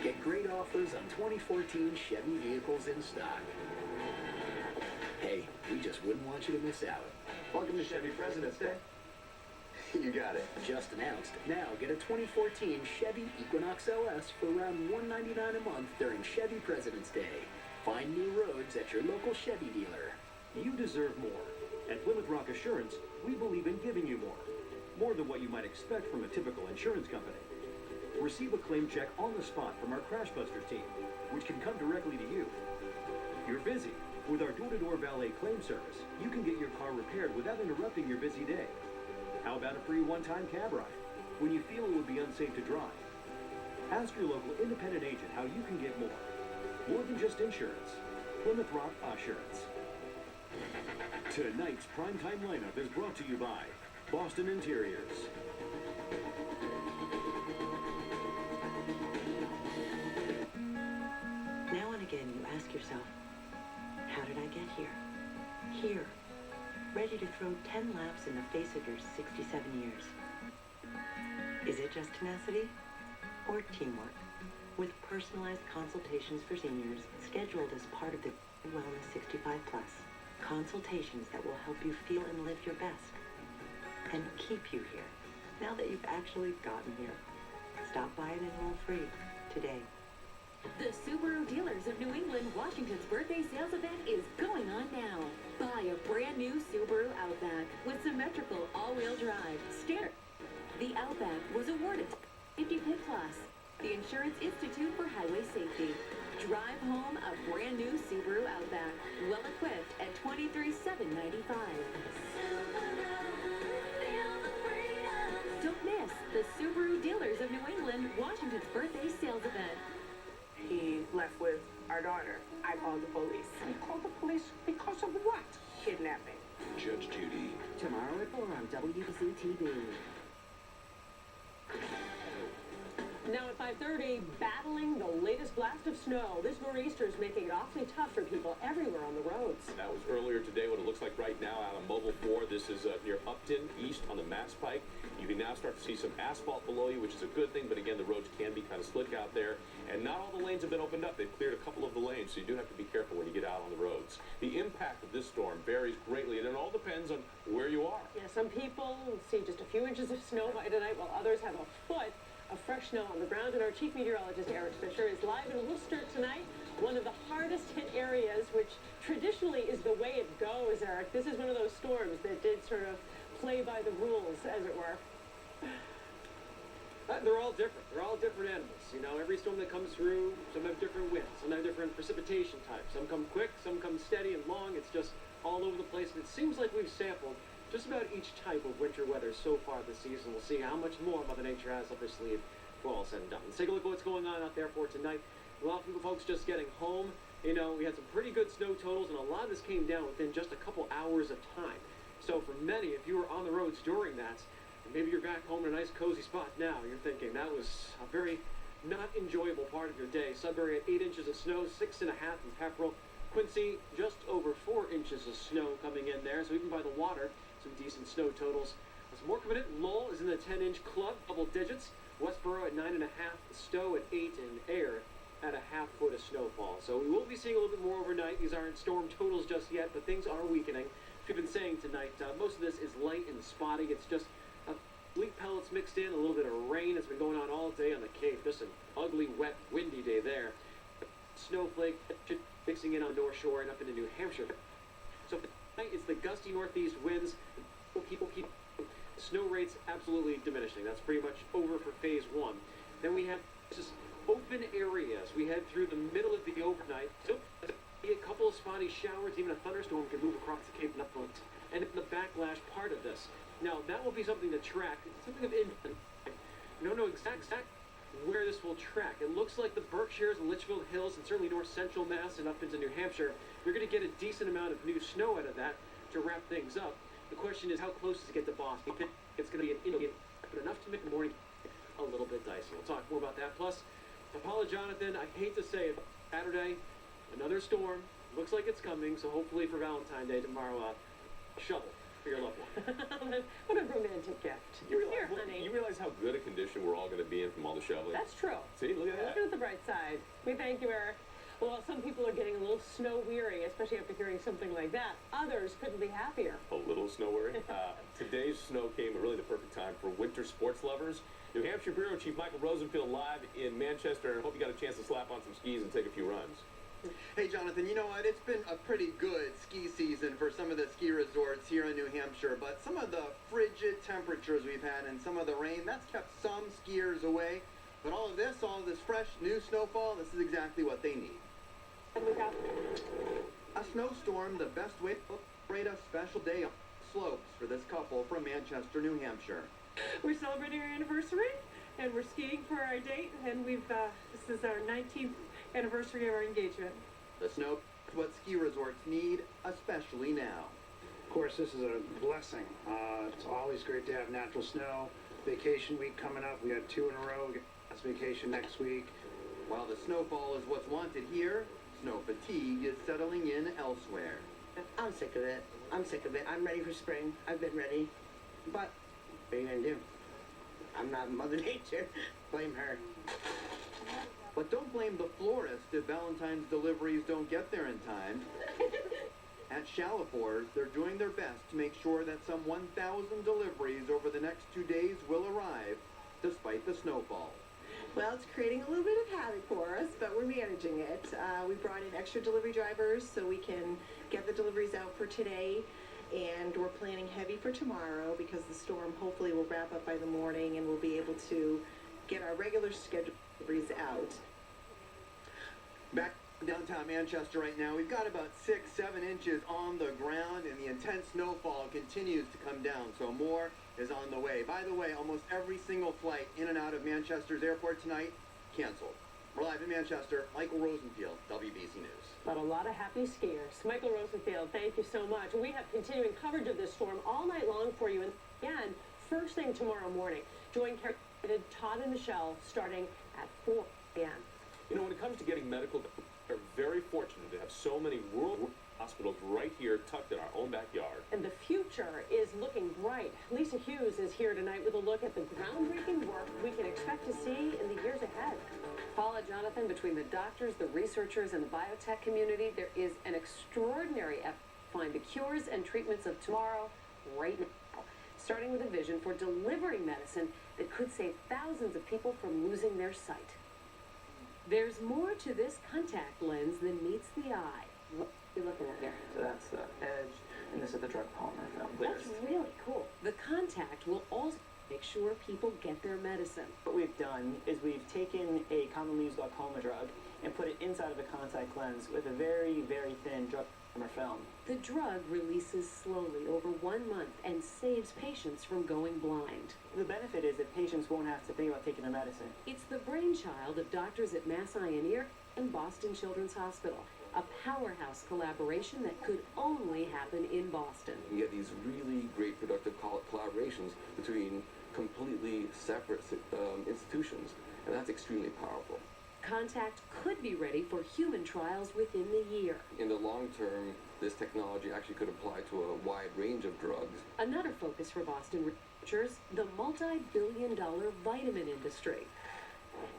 Get great offers on 2014 Chevy vehicles in stock. Hey, we just wouldn't want you to miss out. Welcome to Chevy President's Day. You got it. Just announced. Now get a 2014 Chevy Equinox LS for around $199 a month during Chevy President's Day. Find new roads at your local Chevy dealer. You deserve more. At Plymouth Rock Assurance, we believe in giving you more. More than what you might expect from a typical insurance company. Receive a claim check on the spot from our Crash Busters team, which can come directly to you. You're busy. With our door-to-door valet claim service, you can get your car repaired without interrupting your busy day. How about a free one-time cab ride when you feel it would be unsafe to drive? Ask your local independent agent how you can get more. More than just insurance. Plymouth Rock Assurance. Tonight's primetime lineup is brought to you by Boston Interiors. Now and again you ask yourself, how did I get here? Here, ready to throw 10 laps in the face of your 67 years. Is it just tenacity or teamwork? With personalized consultations for seniors scheduled as part of the Wellness 65 Plus. Consultations that will help you feel and live your best. And keep you here, now that you've actually gotten here. Stop by and enroll free today. The Subaru Dealers of New England Washington's birthday sales event is going on now. Buy a brand new Subaru Outback with symmetrical all-wheel drive. Standard. The Outback was awarded Safety Pit Plus, the Insurance Institute for Highway Safety. Drive home a brand new Subaru Outback, well equipped at $23,795. Don't miss the Subaru Dealers of New England Washington's birthday sales event. He left with our daughter. I called the police. You called the police because of what? Kidnapping. Judge Judy. Tomorrow at 4 on WBZ-TV. Now at 5:30, battling the latest blast of snow. This nor'easter is making it awfully tough for people everywhere on the roads. That was earlier today, what it looks like right now out on Mobile 4. This is near Upton, east on the Mass Pike. You can now start to see some asphalt below you, which is a good thing, but again, the roads can be kind of slick out there. And not all the lanes have been opened up. They've cleared a couple of the lanes, so you do have to be careful when you get out on the roads. The impact of this storm varies greatly, and it all depends on where you are. Yeah, some people see just a few inches of snow by tonight, while others have a foot of fresh snow on the ground. And our chief meteorologist, Eric Fisher, is live in Worcester tonight, one of the hardest hit areas, which traditionally is the way it goes, Eric. This is one of those storms that did sort of play by the rules, as it were. They're all different. They're all different animals. You know, every storm that comes through, some have different winds, some have different precipitation types. Some come quick, some come steady and long. It's just all over the place. And it seems like we've sampled just about each type of winter weather so far this season. We'll see how much more Mother Nature has up her sleeve for all said and done. Let's take a look at what's going on out there for tonight. A lot of people, folks, just getting home. You know, we had some pretty good snow totals, and a lot of this came down within just a couple hours of time. So for many, if you were on the roads during that, and maybe you're back home in a nice cozy spot now, you're thinking that was a very not enjoyable part of your day. Sudbury at 8 inches of snow, 6.5 in Pepperell. Quincy, just over 4 inches of snow coming in there, so even by the water, some decent snow totals. Some more coming in. Lowell is in the 10-inch club, double digits. Westboro at 9.5, Stowe at 8, and Air at a half foot of snowfall. So we will be seeing a little bit more overnight. These aren't storm totals just yet, but things are weakening. As we've been saying tonight, most of this is light and spotty. It's just sleet pellets mixed in, a little bit of rain has been going on all day on the Cape. Just an ugly, wet, windy day there. Snowflake mixing in on North Shore and up into New Hampshire. So tonight it's the gusty northeast winds. People keep snow rates absolutely diminishing. That's pretty much over for phase one. Then we have just open areas. We head through the middle of the overnight. So a couple of spotty showers, even a thunderstorm can move across the Cape Northwest. And the backlash part of this. Now, that will be something to track. It's something of interest. We don't know exact where this will track. It looks like the Berkshires and Litchfield Hills and certainly north central Mass and up into New Hampshire, you're going to get a decent amount of new snow out of that to wrap things up. The question is, how close does it get to Boston? It's going to be an Indian, but enough to make the morning a little bit dicey. We'll talk more about that. Plus, Paula Jonathan, I hate to say it, Saturday, another storm. Looks like it's coming, so hopefully for Valentine's Day tomorrow, shovel for your loved one. What a romantic gift. You realize, Here, honey. you realize how good a condition we're all going to be in from all the shoveling? That's true. See, look at that. Look at the bright side. We thank you, Eric. Well, some people are getting a little snow weary, especially after hearing something like that. Others couldn't be happier. A little snow worry. Today's snow came at really the perfect time for winter sports lovers. New Hampshire Bureau Chief Michael Rosenfield live in Manchester. I hope you got a chance to slap on some skis and take a few runs. Hey, Jonathan, you know what? It's been a pretty good ski season for some of the ski resorts here in New Hampshire, but some of the frigid temperatures we've had and some of the rain, that's kept some skiers away. But all of this fresh new snowfall, this is exactly what they need. A snowstorm, the best way to celebrate a special day. slopes for this couple from Manchester, New Hampshire. We're celebrating our anniversary, and we're skiing for our date, and this is our 19th anniversary of our engagement. The snow is what ski resorts need, especially now. Of course, this is a blessing. It's always great to have natural snow. Vacation week coming up. We got 2 in a row. We got last vacation next week. While the snowfall is what's wanted here, snow fatigue is settling in elsewhere. I'm sick of it. I'm ready for spring. I've been ready. But what are you going to do? I'm not Mother Nature. Blame her. But don't blame the florist if Valentine's deliveries don't get there in time. At Chalifors, they're doing their best to make sure that some 1,000 deliveries over the next 2 days will arrive, despite the snowfall. Well, it's creating a little bit of havoc for us, but we're managing it. We brought in extra delivery drivers so we can get the deliveries out for today, and we're planning heavy for tomorrow because the storm hopefully will wrap up by the morning and we'll be able to get our regular scheduled deliveries out. Back downtown Manchester right now, we've got about 6-7 inches on the ground, and the intense snowfall continues to come down, so more is on the way. By the way, almost every single flight in and out of Manchester's airport tonight canceled. We're live in Manchester. Michael Rosenfield, WBZ News. But a lot of happy skiers. Michael Rosenfield, thank you so much. We have continuing coverage of this storm all night long for you. And again, first thing tomorrow morning, join Todd and Michelle starting at 4 a.m. You know, when it comes to getting medical, we're very fortunate to have so many world hospitals right here tucked in our own backyard. And the future is looking bright. Lisa Hughes is here tonight with a look at the groundbreaking work we can expect to see in the years ahead. Paula, Jonathan, between the doctors, the researchers, and the biotech community, there is an extraordinary effort to find the cures and treatments of tomorrow right now, starting with a vision for delivering medicine that could save thousands of people from losing their sight. There's more to this contact lens than meets the eye. What are you looking at here? So that's the edge, and this is the drug polymer film. That's really cool. The contact will also make sure people get their medicine. What we've done is we've taken a commonly used glaucoma drug and put it inside of a contact lens with a very, very thin drug polymer film. The drug releases slowly over 1 month and saves patients from going blind. The benefit is that patients won't have to think about taking their medicine. It's the brainchild of doctors at Mass Eye and Ear and Boston Children's Hospital, a powerhouse collaboration that could only happen in Boston. You get these really great productive collaborations between completely separate institutions, and that's extremely powerful. Contact could be ready for human trials within the year. In the long term, this technology actually could apply to a wide range of drugs. Another focus for Boston researchers, the multi-billion-dollar vitamin industry.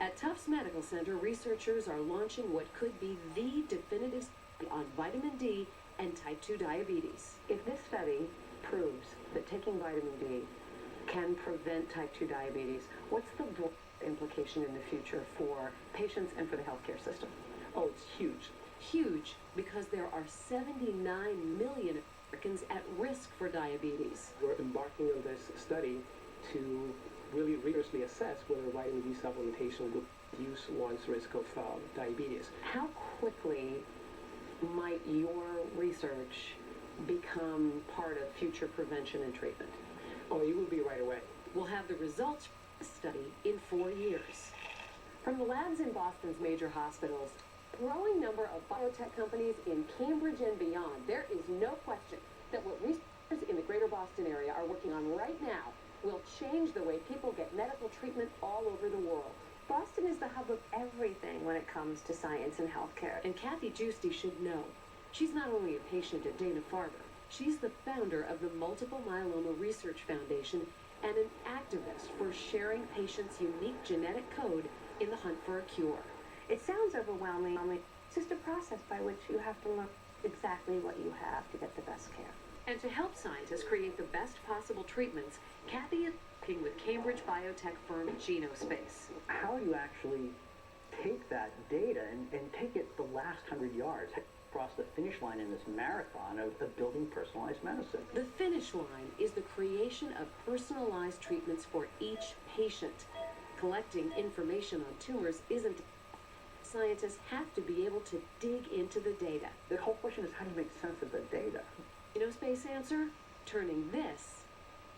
At Tufts Medical Center, researchers are launching what could be the definitive study on vitamin D and type 2 diabetes. If this study proves that taking vitamin D can prevent type 2 diabetes, what's the implication in the future for patients and for the healthcare system? Oh, it's huge. Huge because there are 79 million Americans at risk for diabetes. We're embarking on this study to really rigorously assess whether vitamin D supplementation will reduce one's risk of diabetes. How quickly might your research become part of future prevention and treatment? Oh, it will be right away. We'll have the results from the study in 4 years. From the labs in Boston's major hospitals, a growing number of biotech companies in Cambridge and beyond, there is no question that what researchers in the greater Boston area are working on right now will change the way people get medical treatment all over the world. Boston is the hub of everything when it comes to science and healthcare. And Kathy Giusti should know. She's not only a patient at Dana-Farber, she's the founder of the Multiple Myeloma Research Foundation and an activist for sharing patients' unique genetic code in the hunt for a cure. It sounds overwhelming. It's just a process by which you have to learn exactly what you have to get the best care. And to help scientists create the best possible treatments, Kathy is working with Cambridge biotech firm Genospace. How do you actually take that data and take it the last 100 yards across the finish line in this marathon of building personalized medicine? The finish line is the creation of personalized treatments for each patient. Collecting information on tumors isn't enough. Scientists have to be able to dig into the data. The whole question is, how do you make sense of the data? Genospace answer? turning this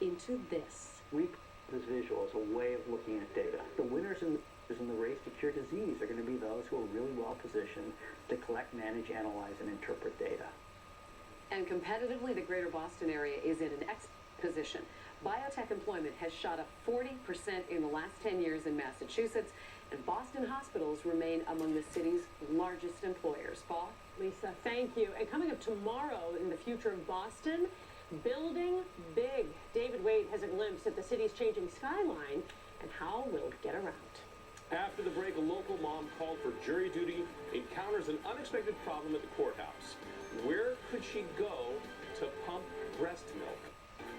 into this. We this visual as a way of looking at data. The winners in the race to cure disease are going to be those who are really well positioned to collect, manage, analyze, and interpret data. And competitively, the greater Boston area is in an excellent position. Biotech employment has shot up 40% in the last 10 years in Massachusetts, and Boston hospitals remain among the city's largest employers. Paul? Lisa, thank you. And coming up tomorrow in the future of Boston, building big. David Wade has a glimpse at the city's changing skyline and how we'll get around. After the break, a local mom called for jury duty, encounters an unexpected problem at the courthouse. Where could she go to pump breast milk?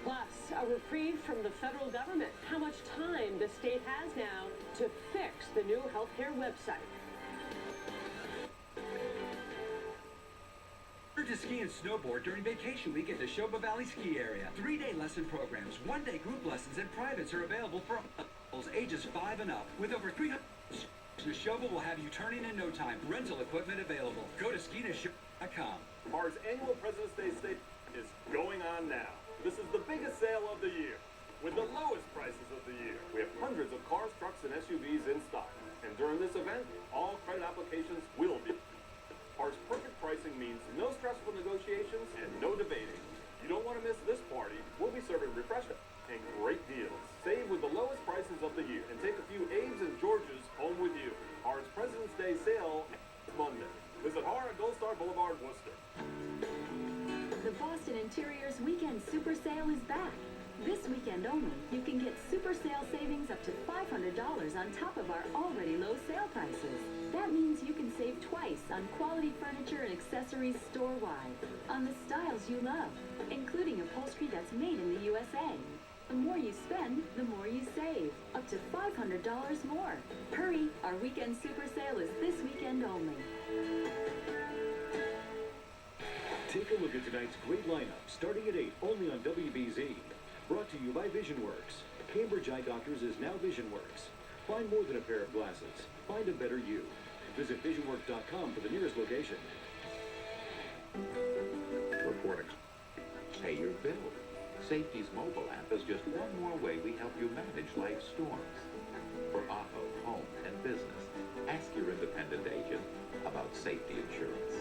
Plus, a reprieve from the federal government. How much time the state has now to fix the new healthcare website. To ski and snowboard during vacation week at the Neshoba Valley Ski Area. 3-day lesson programs, 1-day group lessons, and privates are available for adults ages 5 and up. With over 300, Neshoba will have you turning in no time. Rental equipment available. Go to skineshoba.com. Ours annual President's Day sale is going on now. This is the biggest sale of the year, with the lowest prices of the year. We have hundreds of cars, trucks, and SUVs in stock. And during this event, all credit applications will be. Ours perfect pricing means no stressful negotiations and no debating. You don't want to miss this party. We'll be serving refreshment and great deals. Save with the lowest prices of the year and take a few Abe's and George's home with you. Ours President's Day sale Monday. Visit our Gold Star Boulevard, Worcester. The Boston Interiors Weekend Super Sale is back. This weekend only, you can get super sale savings up to $500 on top of our already low sale prices. That means you can save twice on quality furniture and accessories store-wide, on the styles you love, including upholstery that's made in the USA. The more you spend, the more you save, up to $500 more. Hurry, our weekend super sale is this weekend only. Take a look at tonight's great lineup, starting at 8, only on WBZ. Brought to you by VisionWorks. Cambridge Eye Doctors is now VisionWorks. Find more than a pair of glasses. Find a better you. Visit visionworks.com for the nearest location. Report a pay your bill. Safety's mobile app is just one more way we help you manage life's storms. For auto, home, and business, ask your independent agent about safety insurance.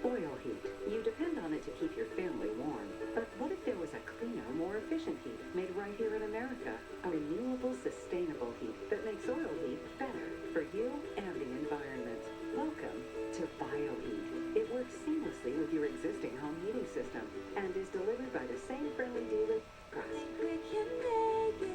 Oil heat. You depend on it to keep your family warm. But what if there was a cleaner, more efficient heat made right here in America? A renewable, sustainable heat that makes oil heat better for you and the environment. Welcome to BioHeat. It works seamlessly with your existing home heating system and is delivered by the same friendly dealer. We can make it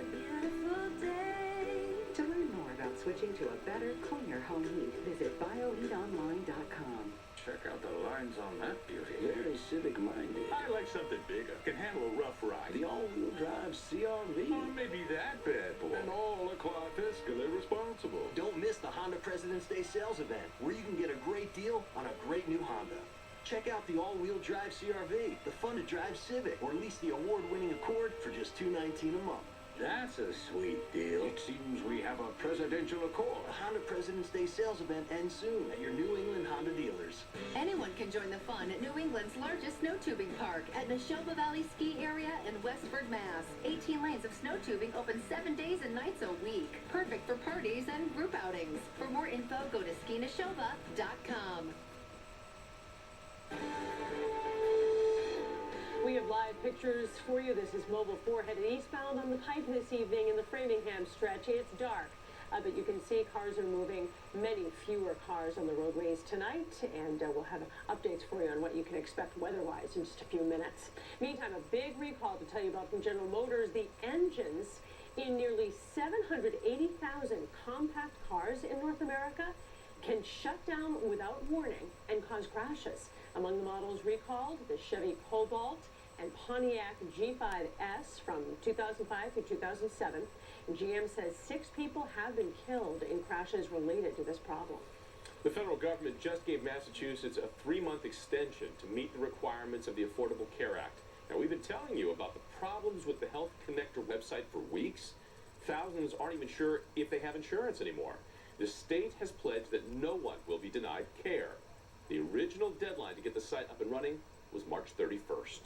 a beautiful day. To learn more about switching to a better, cleaner home heat, visit bioheatonline.com. Check out the lines on that beauty. Very civic-minded. I like something bigger. Can handle a rough ride. The all-wheel drive CR-V. Or maybe that bad boy. And all are quite fiscally responsible. Don't miss the Honda President's Day sales event, where you can get a great deal on a great new Honda. Check out the all-wheel drive CR-V, the fun-to-drive Civic, or lease the award-winning Accord for just $219 a month. That's a sweet deal. It seems we have a presidential accord. The Honda President's Day sales event ends soon at your New England Honda dealers. Anyone can join the fun at New England's largest snow tubing park at Neshoba Valley Ski Area in Westford, Mass. 18 lanes of snow tubing open 7 days and nights a week. Perfect for parties and group outings. For more info, go to skineshoba.com. We have live pictures for you. This is Mobile 4 headed eastbound on the Pike this evening in the Framingham stretch. It's dark, but you can see cars are moving, many fewer cars on the roadways tonight, and we'll have updates for you on what you can expect weather-wise in just a few minutes. Meantime, a big recall to tell you about from General Motors. The engines in nearly 780,000 compact cars in North America can shut down without warning and cause crashes. Among the models recalled, the Chevy Cobalt and Pontiac G5S from 2005 to 2007. GM says 6 people have been killed in crashes related to this problem. The federal government just gave Massachusetts a 3-month extension to meet the requirements of the Affordable Care Act. Now, we've been telling you about the problems with the Health Connector website for weeks. Thousands aren't even sure if they have insurance anymore. The state has pledged that no one will be denied care. The original deadline to get the site up and running was March 31st.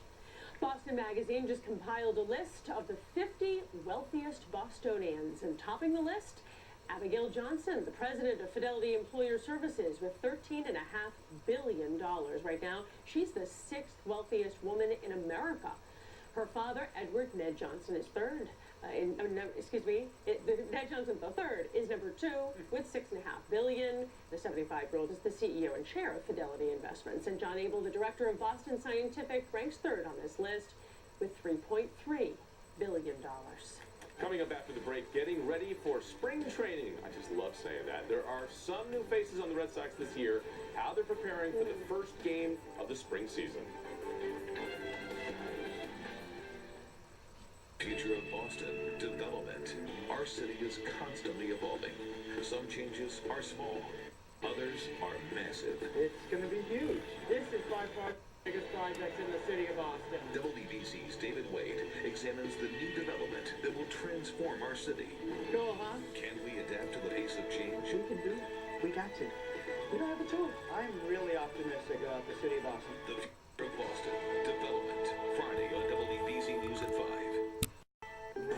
Boston Magazine just compiled a list of the 50 wealthiest Bostonians, and topping the list, Abigail Johnson, the president of Fidelity Employer Services, with $13.5 billion right now. She's the 6th wealthiest woman in America. Her father, Edward Ned Johnson, is third. Ned Johnson III is number 2 with $6.5 billion. The 75-year-old is the CEO and chair of Fidelity Investments. And John Abel, the director of Boston Scientific, ranks third on this list with $3.3 billion. Coming up after the break, getting ready for spring training. I just love saying that. There are some new faces on the Red Sox this year, how they're preparing for the first game of the spring season. Future of Boston, development. Our city is constantly evolving. Some changes are small, others are massive. It's going to be huge. This is by far the biggest project in the city of Boston. WBZ's David Wade examines the new development that will transform our city. Cool, huh? Can we adapt to the pace of change? We can do it. We got to. We don't have a choice. I'm really optimistic about the city of Boston. The future of Boston, development. Friday on WBZ News at 5.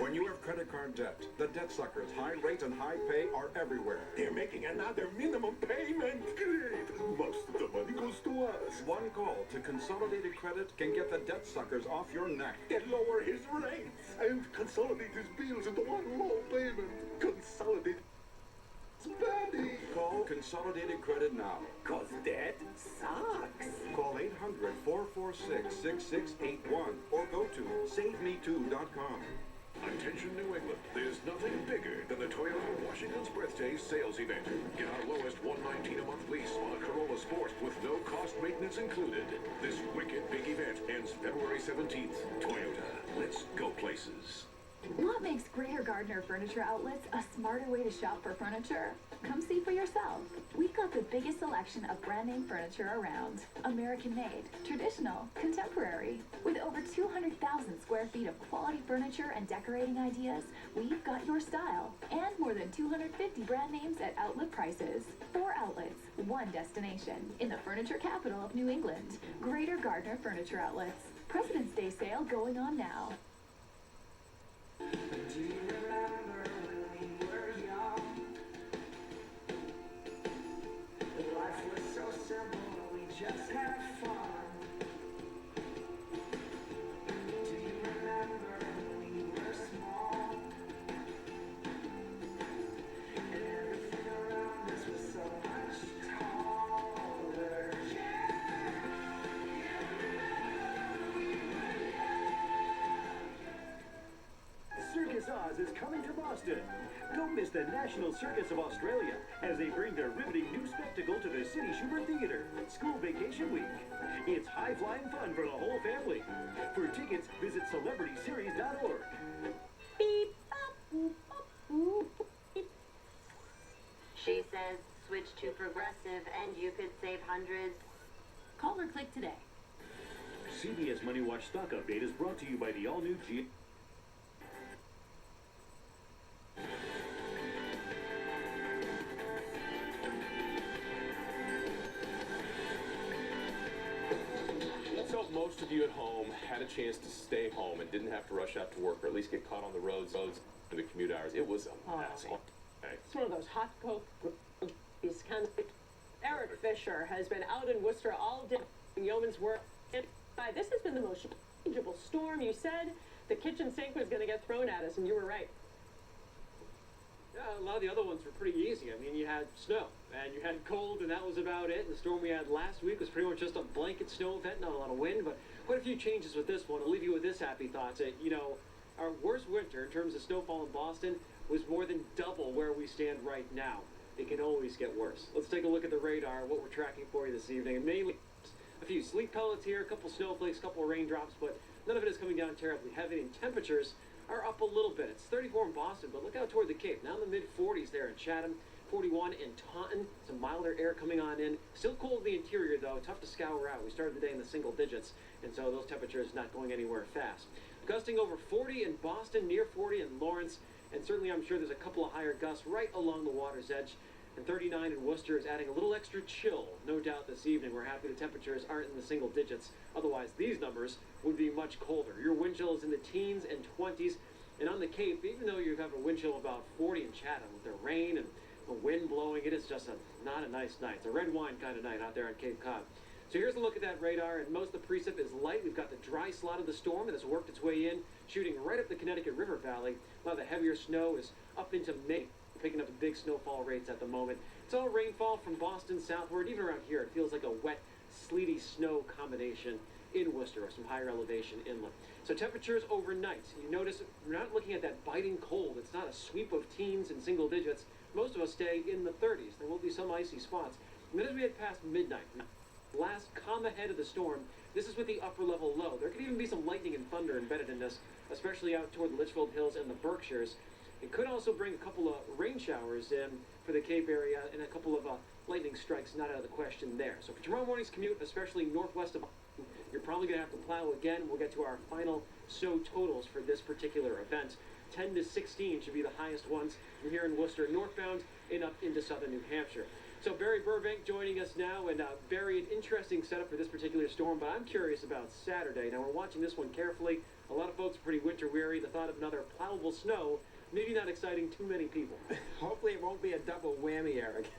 When you have credit card debt, the debt suckers, high rate and high pay are everywhere. They're making another minimum payment. Great. Most of the money goes to us. One call to Consolidated Credit can get the debt suckers off your neck. They lower his rates and consolidate his bills into one low payment. Consolidate. Buddy. Call Consolidated Credit now. 'Cause debt sucks. Call 800-446-6681 or go to SaveMe2.com. Attention New England, there's nothing bigger than the Toyota Washington's Birthday sales event. Get our lowest $119 a month lease on a Corolla Sport with no cost maintenance included. This wicked big event ends February 17th. Toyota, let's go places. What makes Greater Gardner Furniture Outlets a smarter way to shop for furniture? Come see for yourself. We've got the biggest selection of brand name furniture around. American made, traditional, contemporary. With over 200,000 square feet of quality furniture and decorating ideas, we've got your style. And more than 250 brand names at outlet prices. 4 outlets, 1 destination. In the furniture capital of New England. Greater Gardner Furniture Outlets. President's Day sale going on now. Do you remember when we were young? Life was so simple and we just had fun. Do you remember when we were small? And everything around us was so much taller. Circus Oz is coming to Boston. Don't miss the National Circus of Australia as they bring their riveting new spectacle to the City Schubert Theater. School Vacation Week. It's high-flying fun for the whole family. For tickets, visit celebrityseries.org. Beep, bop, boop, bop, boop, beep. She says, switch to Progressive and you could save hundreds. Call or click today. CBS Money Watch Stock Update is brought to you by the all-new G. Let's hope most of you at home had a chance to stay home and didn't have to rush out to work or at least get caught on the roads for the commute hours. It was a mess. It's one of those hot coke kind of. Eric Fisher has been out in Worcester all day doing yeoman's work. And this has been the most changeable storm. You said the kitchen sink was going to get thrown at us, and you were right. Yeah, a lot of the other ones were pretty easy. I mean, you had snow, and you had cold, and that was about it. The storm we had last week was pretty much just a blanket snow event, not a lot of wind, but quite a few changes with this one. I'll leave you with this happy thought. Our worst winter in terms of snowfall in Boston was more than double where we stand right now. It can always get worse. Let's take a look at the radar, what we're tracking for you this evening. And mainly a few sleet pellets here, a couple snowflakes, a couple of raindrops, but none of it is coming down terribly heavy, and temperatures are up a little bit. It's 34 in Boston, but look out toward the Cape. Now in the mid-40s there in Chatham, 41 in Taunton. Some milder air coming on in. Still cold in the interior, though. Tough to scour out. We started the day in the single digits, and so those temperatures not going anywhere fast. Gusting over 40 in Boston, near 40 in Lawrence, and certainly I'm sure there's a couple of higher gusts right along the water's edge. And 39 in Worcester is adding a little extra chill. No doubt this evening we're happy the temperatures aren't in the single digits. Otherwise, these numbers would be much colder. Your wind chill is in the teens and 20s. And on the Cape, even though you have a wind chill of about 40 in Chatham with the rain and the wind blowing, it is just not a nice night. It's a red wine kind of night out there on Cape Cod. So here's a look at that radar, and most of the precip is light. We've got the dry slot of the storm that has worked its way in, shooting right up the Connecticut River Valley. A lot of the heavier snow is up into Maine, picking up the big snowfall rates at the moment. It's all rainfall from Boston southward. Even around here, it feels like a wet, sleety snow combination in Worcester, or some higher elevation inland. So temperatures overnight. You notice we're not looking at that biting cold. It's not a sweep of teens and single digits. Most of us stay in the 30s. There will be some icy spots. And then as we head past midnight, last calm ahead of the storm, this is with the upper level low. There could even be some lightning and thunder embedded in this, especially out toward the Litchfield Hills and the Berkshires. It could also bring a couple of rain showers in for the Cape area, and a couple of lightning strikes not out of the question there. So for tomorrow morning's commute, especially northwest of Boston, you're probably going to have to plow again. We'll get to our final snow totals for this particular event. 10 to 16 should be the highest ones from here in Worcester northbound and up into southern New Hampshire. So Barry Burbank joining us now, and Barry, an interesting setup for this particular storm, but I'm curious about Saturday. Now, we're watching this one carefully. A lot of folks are pretty winter weary. The thought of another plowable snow, maybe not exciting too many people. Hopefully it won't be a double whammy, Eric.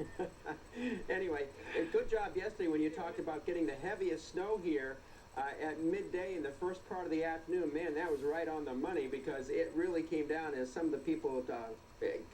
Anyway, good job yesterday when you talked about getting the heaviest snow here at midday in the first part of the afternoon. Man, that was right on the money, because it really came down as some of the people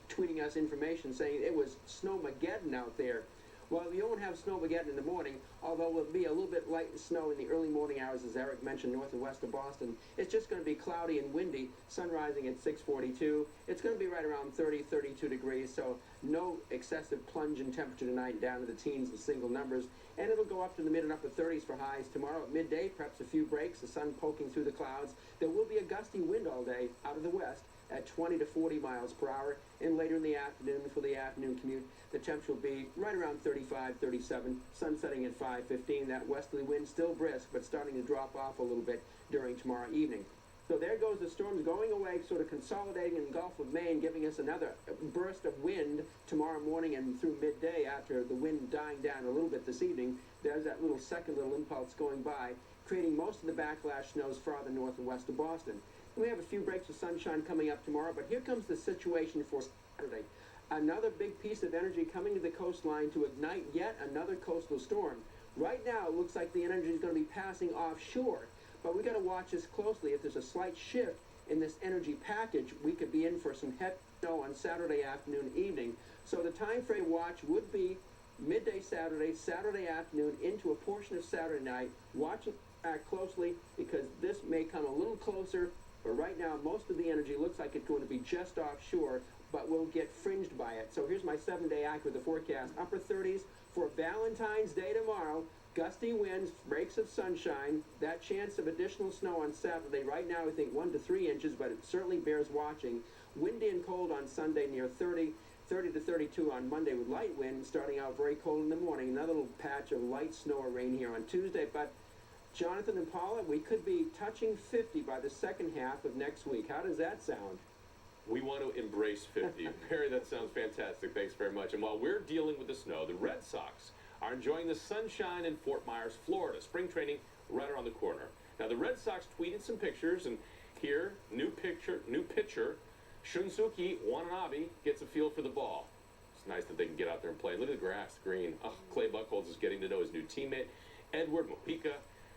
tweeting us information saying it was snowmageddon out there. Well, you won't have snowmageddon in the morning, although it will be a little bit light snow in the early morning hours, as Eric mentioned, north and west of Boston. It's just going to be cloudy and windy, sun rising at 6:42. It's going to be right around 30, 32 degrees, so no excessive plunge in temperature tonight down to the teens and single numbers. And it'll go up to the mid and upper 30s for highs tomorrow at midday, perhaps a few breaks, the sun poking through the clouds. There will be a gusty wind all day out of the west at 20 to 40 miles per hour, and later in the afternoon, for the afternoon commute, the temperature will be right around 35, 37, sun setting at 5:15. That westerly wind still brisk, but starting to drop off a little bit during tomorrow evening. So there goes the storms going away, sort of consolidating in the Gulf of Maine, giving us another burst of wind tomorrow morning and through midday after the wind dying down a little bit this evening. There's that little second little impulse going by, creating most of the backlash snows farther north and west of Boston. We have a few breaks of sunshine coming up tomorrow, but here comes the situation for Saturday. Another big piece of energy coming to the coastline to ignite yet another coastal storm. Right now, it looks like the energy is going to be passing offshore, but we got to watch this closely. If there's a slight shift in this energy package, we could be in for some heavy snow on Saturday afternoon, evening. So the time frame watch would be midday Saturday, Saturday afternoon, into a portion of Saturday night. Watch it back closely, because this may come a little closer. But right now, most of the energy looks like it's going to be just offshore, but will get fringed by it. So here's my 7-day AccuWeather forecast. Upper 30s for Valentine's Day tomorrow. Gusty winds, breaks of sunshine. That chance of additional snow on Saturday. Right now, I think 1 to 3 inches, but it certainly bears watching. Windy and cold on Sunday near 30. 30 to 32 on Monday with light wind, starting out very cold in the morning. Another little patch of light snow or rain here on Tuesday, but Jonathan and Paula, we could be touching 50 by the second half of next week. How does that sound? We want to embrace 50. Barry, that sounds fantastic. Thanks very much. And while we're dealing with the snow, the Red Sox are enjoying the sunshine in Fort Myers, Florida. Spring training right around the corner. Now, the Red Sox tweeted some pictures, and here, new pitcher, Shunsuke Watanabe gets a feel for the ball. It's nice that they can get out there and play. Look at the grass, green. Oh, Clay Buchholz is getting to know his new teammate, Edward Mojica.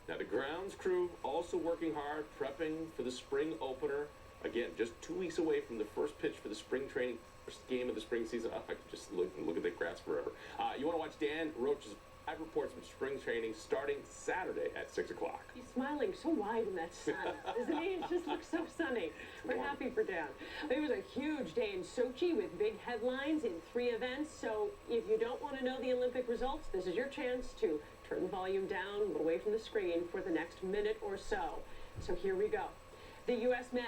Now, the grounds crew also working hard, prepping for the spring opener. Again, just 2 weeks away from the first pitch for the spring training, first game of the spring season. Oh, I could just look at the grass forever. You want to watch Dan Roach's live reports of spring training starting Saturday at 6 o'clock. He's smiling so wide in that sun, isn't he? It just looks so sunny. We're happy for Dan. It was a huge day in Sochi with big headlines in 3 events. So if you don't want to know the Olympic results, this is your chance to turn the volume down, away from the screen for the next minute or so. So here we go. The U.S. men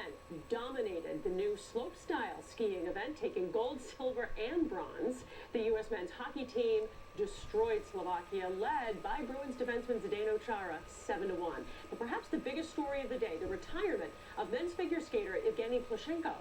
dominated the new slopestyle skiing event, taking gold, silver, and bronze. The U.S. men's hockey team destroyed Slovakia, led by Bruins defenseman Zdeno Chara, 7-1. But perhaps the biggest story of the day, the retirement of men's figure skater Evgeny Plushenko.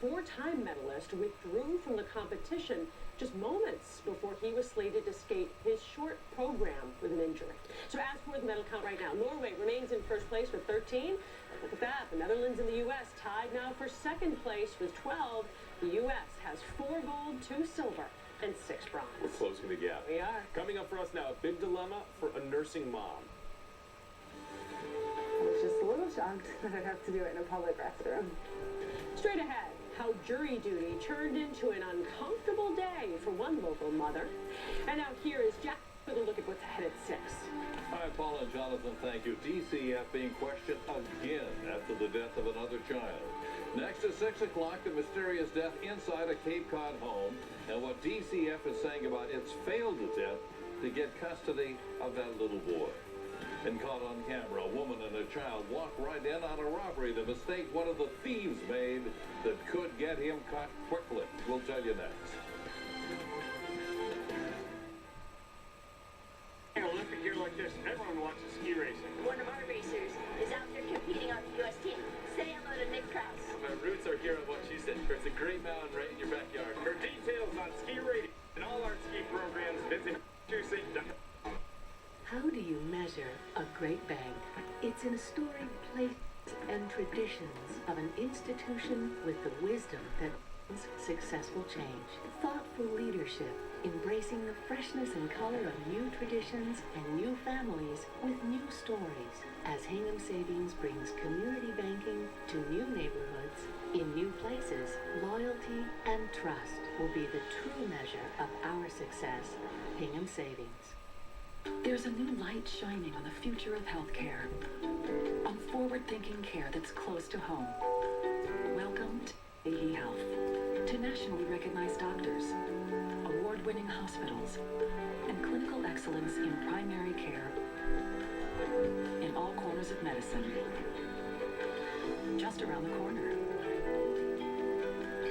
four-time medalist withdrew from the competition just moments before he was slated to skate his short program with an injury. So as for the medal count right now, Norway remains in first place with 13. Look at that, the Netherlands and the U.S. tied now for second place with 12. The U.S. has 4 gold, 2 silver, and 6 bronze. We're closing the gap. We are. Coming up for us now, a big dilemma for a nursing mom. I was just a little shocked that I'd have to do it in a public restroom. Straight ahead, how jury duty turned into an uncomfortable day for one local mother. And now here is Jack with a look at what's ahead at 6. Hi, Paula and Jonathan, thank you. DCF being questioned again after the death of another child. Next at 6 o'clock, the mysterious death inside a Cape Cod home and what DCF is saying about its failed attempt to get custody of that little boy. And caught on camera, a woman and a child walked right in on a robbery, the mistake one of the thieves made that could get him caught quickly. We'll tell you next. An Olympic year like this, everyone watches ski racing. One of our racers is out there competing on the U.S. team. Say hello to Nick Krause. My roots are here on Wachusett. It's a great mountain right in your backyard. For details on ski rating and all our ski programs, visit Wachusett.com. How do you measure a great bang? It's in storied places and traditions of an institution with the wisdom that brings successful change. Thoughtful leadership, embracing the freshness and color of new traditions and new families with new stories. As Hingham Savings brings community banking to new neighborhoods, in new places, loyalty and trust will be the true measure of our success. Hingham Savings. There's a new light shining on the future of healthcare, on forward-thinking care that's close to home. Welcome to AE Health, to nationally recognized doctors, award-winning hospitals, and clinical excellence in primary care in all corners of medicine. Just around the corner.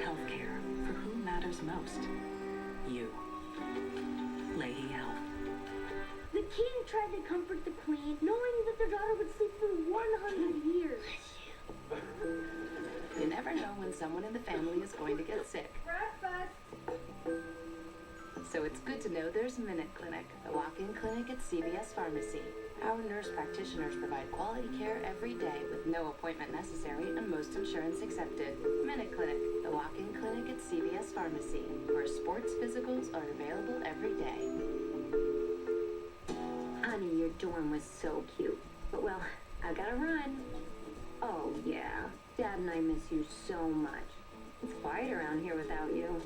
Healthcare for who matters most. You. Leahy Health. The king tried to comfort the queen, knowing that their daughter would sleep for 100 years. You never know when someone in the family is going to get sick. Breakfast! So it's good to know there's Minute Clinic, the walk-in clinic at CVS Pharmacy. Our nurse practitioners provide quality care every day with no appointment necessary and most insurance accepted. Minute Clinic, the walk-in clinic at CVS Pharmacy, where sports physicals are available every day. Honey, your dorm was so cute. But well, I gotta run. Oh yeah, Dad and I miss you so much. It's quiet around here without you.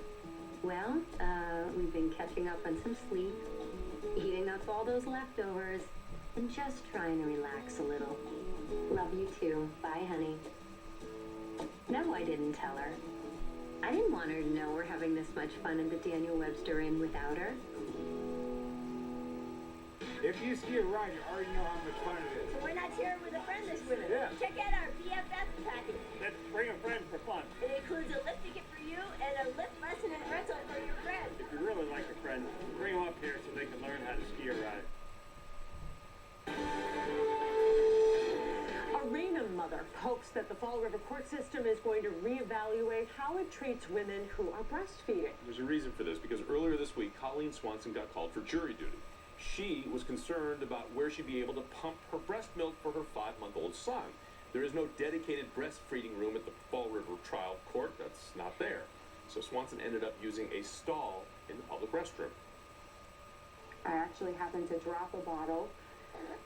Well, we've been catching up on some sleep, eating up all those leftovers, and just trying to relax a little. Love you too. Bye, honey. No, I didn't tell her. I didn't want her to know we're having this much fun at the Daniel Webster Inn without her. If you ski a ride, you already know how much fun it is. So why not share it with a friend this winter? Yeah. Check out our BFF package. Let's bring a friend for fun. It includes a lift ticket for you and a lift lesson and rental for your friend. If you really like a friend, bring them up here so they can learn how to ski a ride. A Raynham mother hopes that the Fall River court system is going to reevaluate how it treats women who are breastfeeding. There's a reason for this, because earlier this week, Colleen Swanson got called for jury duty. She was concerned about where she'd be able to pump her breast milk for her 5-month-old son. There is no dedicated breastfeeding room at the Fall River trial court. That's not there. So Swanson ended up using a stall in the public restroom. I actually happened to drop a bottle,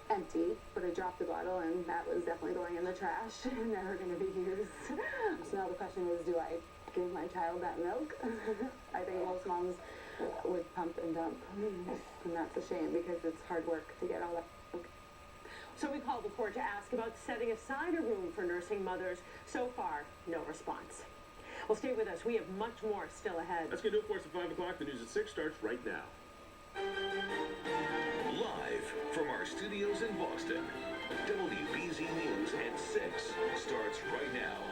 empty, but I dropped the bottle and that was definitely going in the trash and never going to be used. So now the question is, do I give my child that milk? I think most moms would pump and dump, and that's a shame because it's hard work to get all that milk. So we called the court to ask about setting aside a room for nursing mothers. So far, no response. Well, stay with us. We have much more still ahead. That's going to do it for us at 5 o'clock. The news at 6 starts right now. Live from our studios in Boston, WBZ News at 6 starts right now.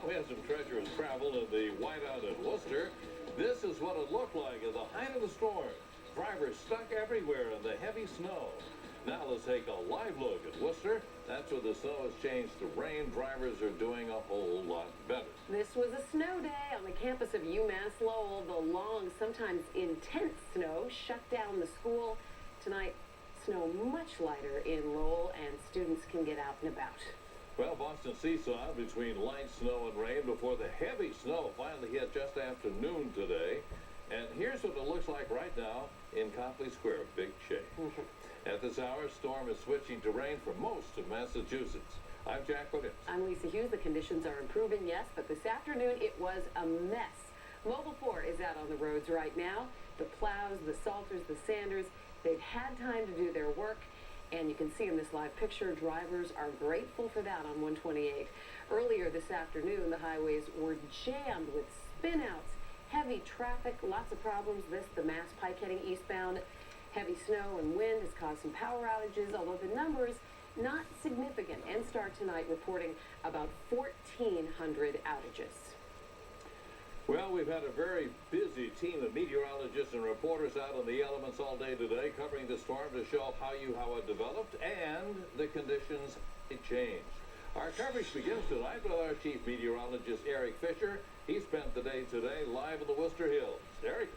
We have some treacherous travel in the whiteout at Worcester. This is what it looked like at the height of the storm. Drivers stuck everywhere in the heavy snow. Now let's take a live look at Worcester. That's where the snow has changed to rain. Drivers are doing a whole lot better. This was a snow day on the campus of UMass Lowell. The long, sometimes intense snow shut down the school. Tonight, snow much lighter in Lowell, and students can get out and about. Well, Boston seesawed between light snow and rain before the heavy snow finally hit just after noon today. And here's what it looks like right now in Copley Square. Big shake. At this hour, storm is switching to rain for most of Massachusetts. I'm Jack Williams. I'm Lisa Hughes. The conditions are improving, yes, but this afternoon it was a mess. Mobile 4 is out on the roads right now. The plows, the salters, the sanders, they've had time to do their work. And you can see in this live picture, drivers are grateful for that on 128. Earlier this afternoon, the highways were jammed with spinouts, heavy traffic, lots of problems. The Mass Pike heading eastbound. Heavy snow and wind has caused some power outages, although the numbers not significant. NSTAR tonight reporting about 1,400 outages. Well, we've had a very busy team of meteorologists and reporters out on the elements all day today, covering the storm to show how it developed and the conditions it changed. Our coverage begins tonight with our chief meteorologist, Eric Fisher. He spent the day today live in the Worcester Hills. Eric?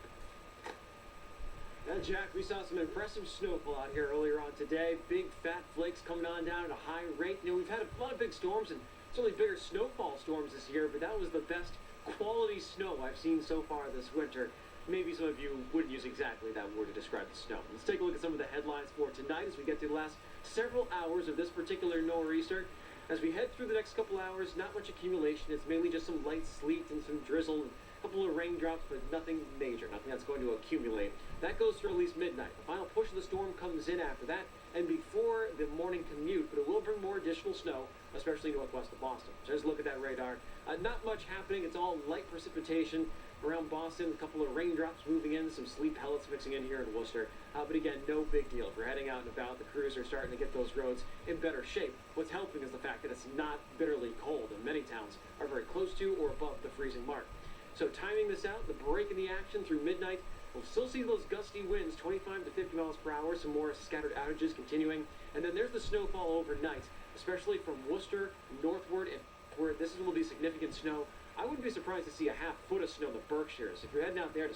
Yeah, Jack, we saw some impressive snowfall out here earlier on today. Big fat flakes coming on down at a high rate. You know, we've had a lot of big storms and certainly bigger snowfall storms this year, but that was the best quality snow I've seen so far this winter. Maybe some of you wouldn't use exactly that word to describe the snow. Let's take a look at some of the headlines for tonight as we get through the last several hours of this particular nor'easter. As we head through the next couple hours, not much accumulation. It's mainly just some light sleet and some drizzle and a couple of raindrops, but nothing major, nothing that's going to accumulate. That goes through at least midnight. The final push of the storm comes in after that and before the morning commute, but it will bring more additional snow, especially northwest of Boston. Just look at that radar. Not much happening. It's all light precipitation around Boston. A couple of raindrops moving in, some sleet pellets mixing in here in Worcester. But again, no big deal. If we're heading out and about, the crews are starting to get those roads in better shape. What's helping is the fact that it's not bitterly cold, and many towns are very close to or above the freezing mark. So timing this out, the break in the action through midnight, we'll still see those gusty winds, 25 to 50 miles per hour, some more scattered outages continuing. And then there's the snowfall overnight, especially from Worcester northward, where this will be significant snow. I wouldn't be surprised to see a half foot of snow in the Berkshires. If you're heading out there to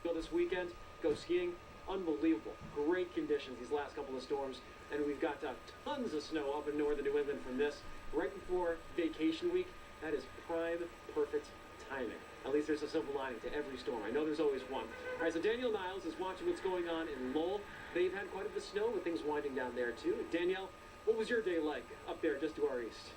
go this weekend, go skiing, unbelievable. Great conditions these last couple of storms. And we've got tons of snow up in northern New England from this right before vacation week. That is prime, perfect timing. At least there's a silver lining to every storm. I know there's always one. All right, so Danielle Niles is watching what's going on in Lowell. They've had quite a bit of snow with things winding down there, too. Danielle, what was your day like up there just to our east?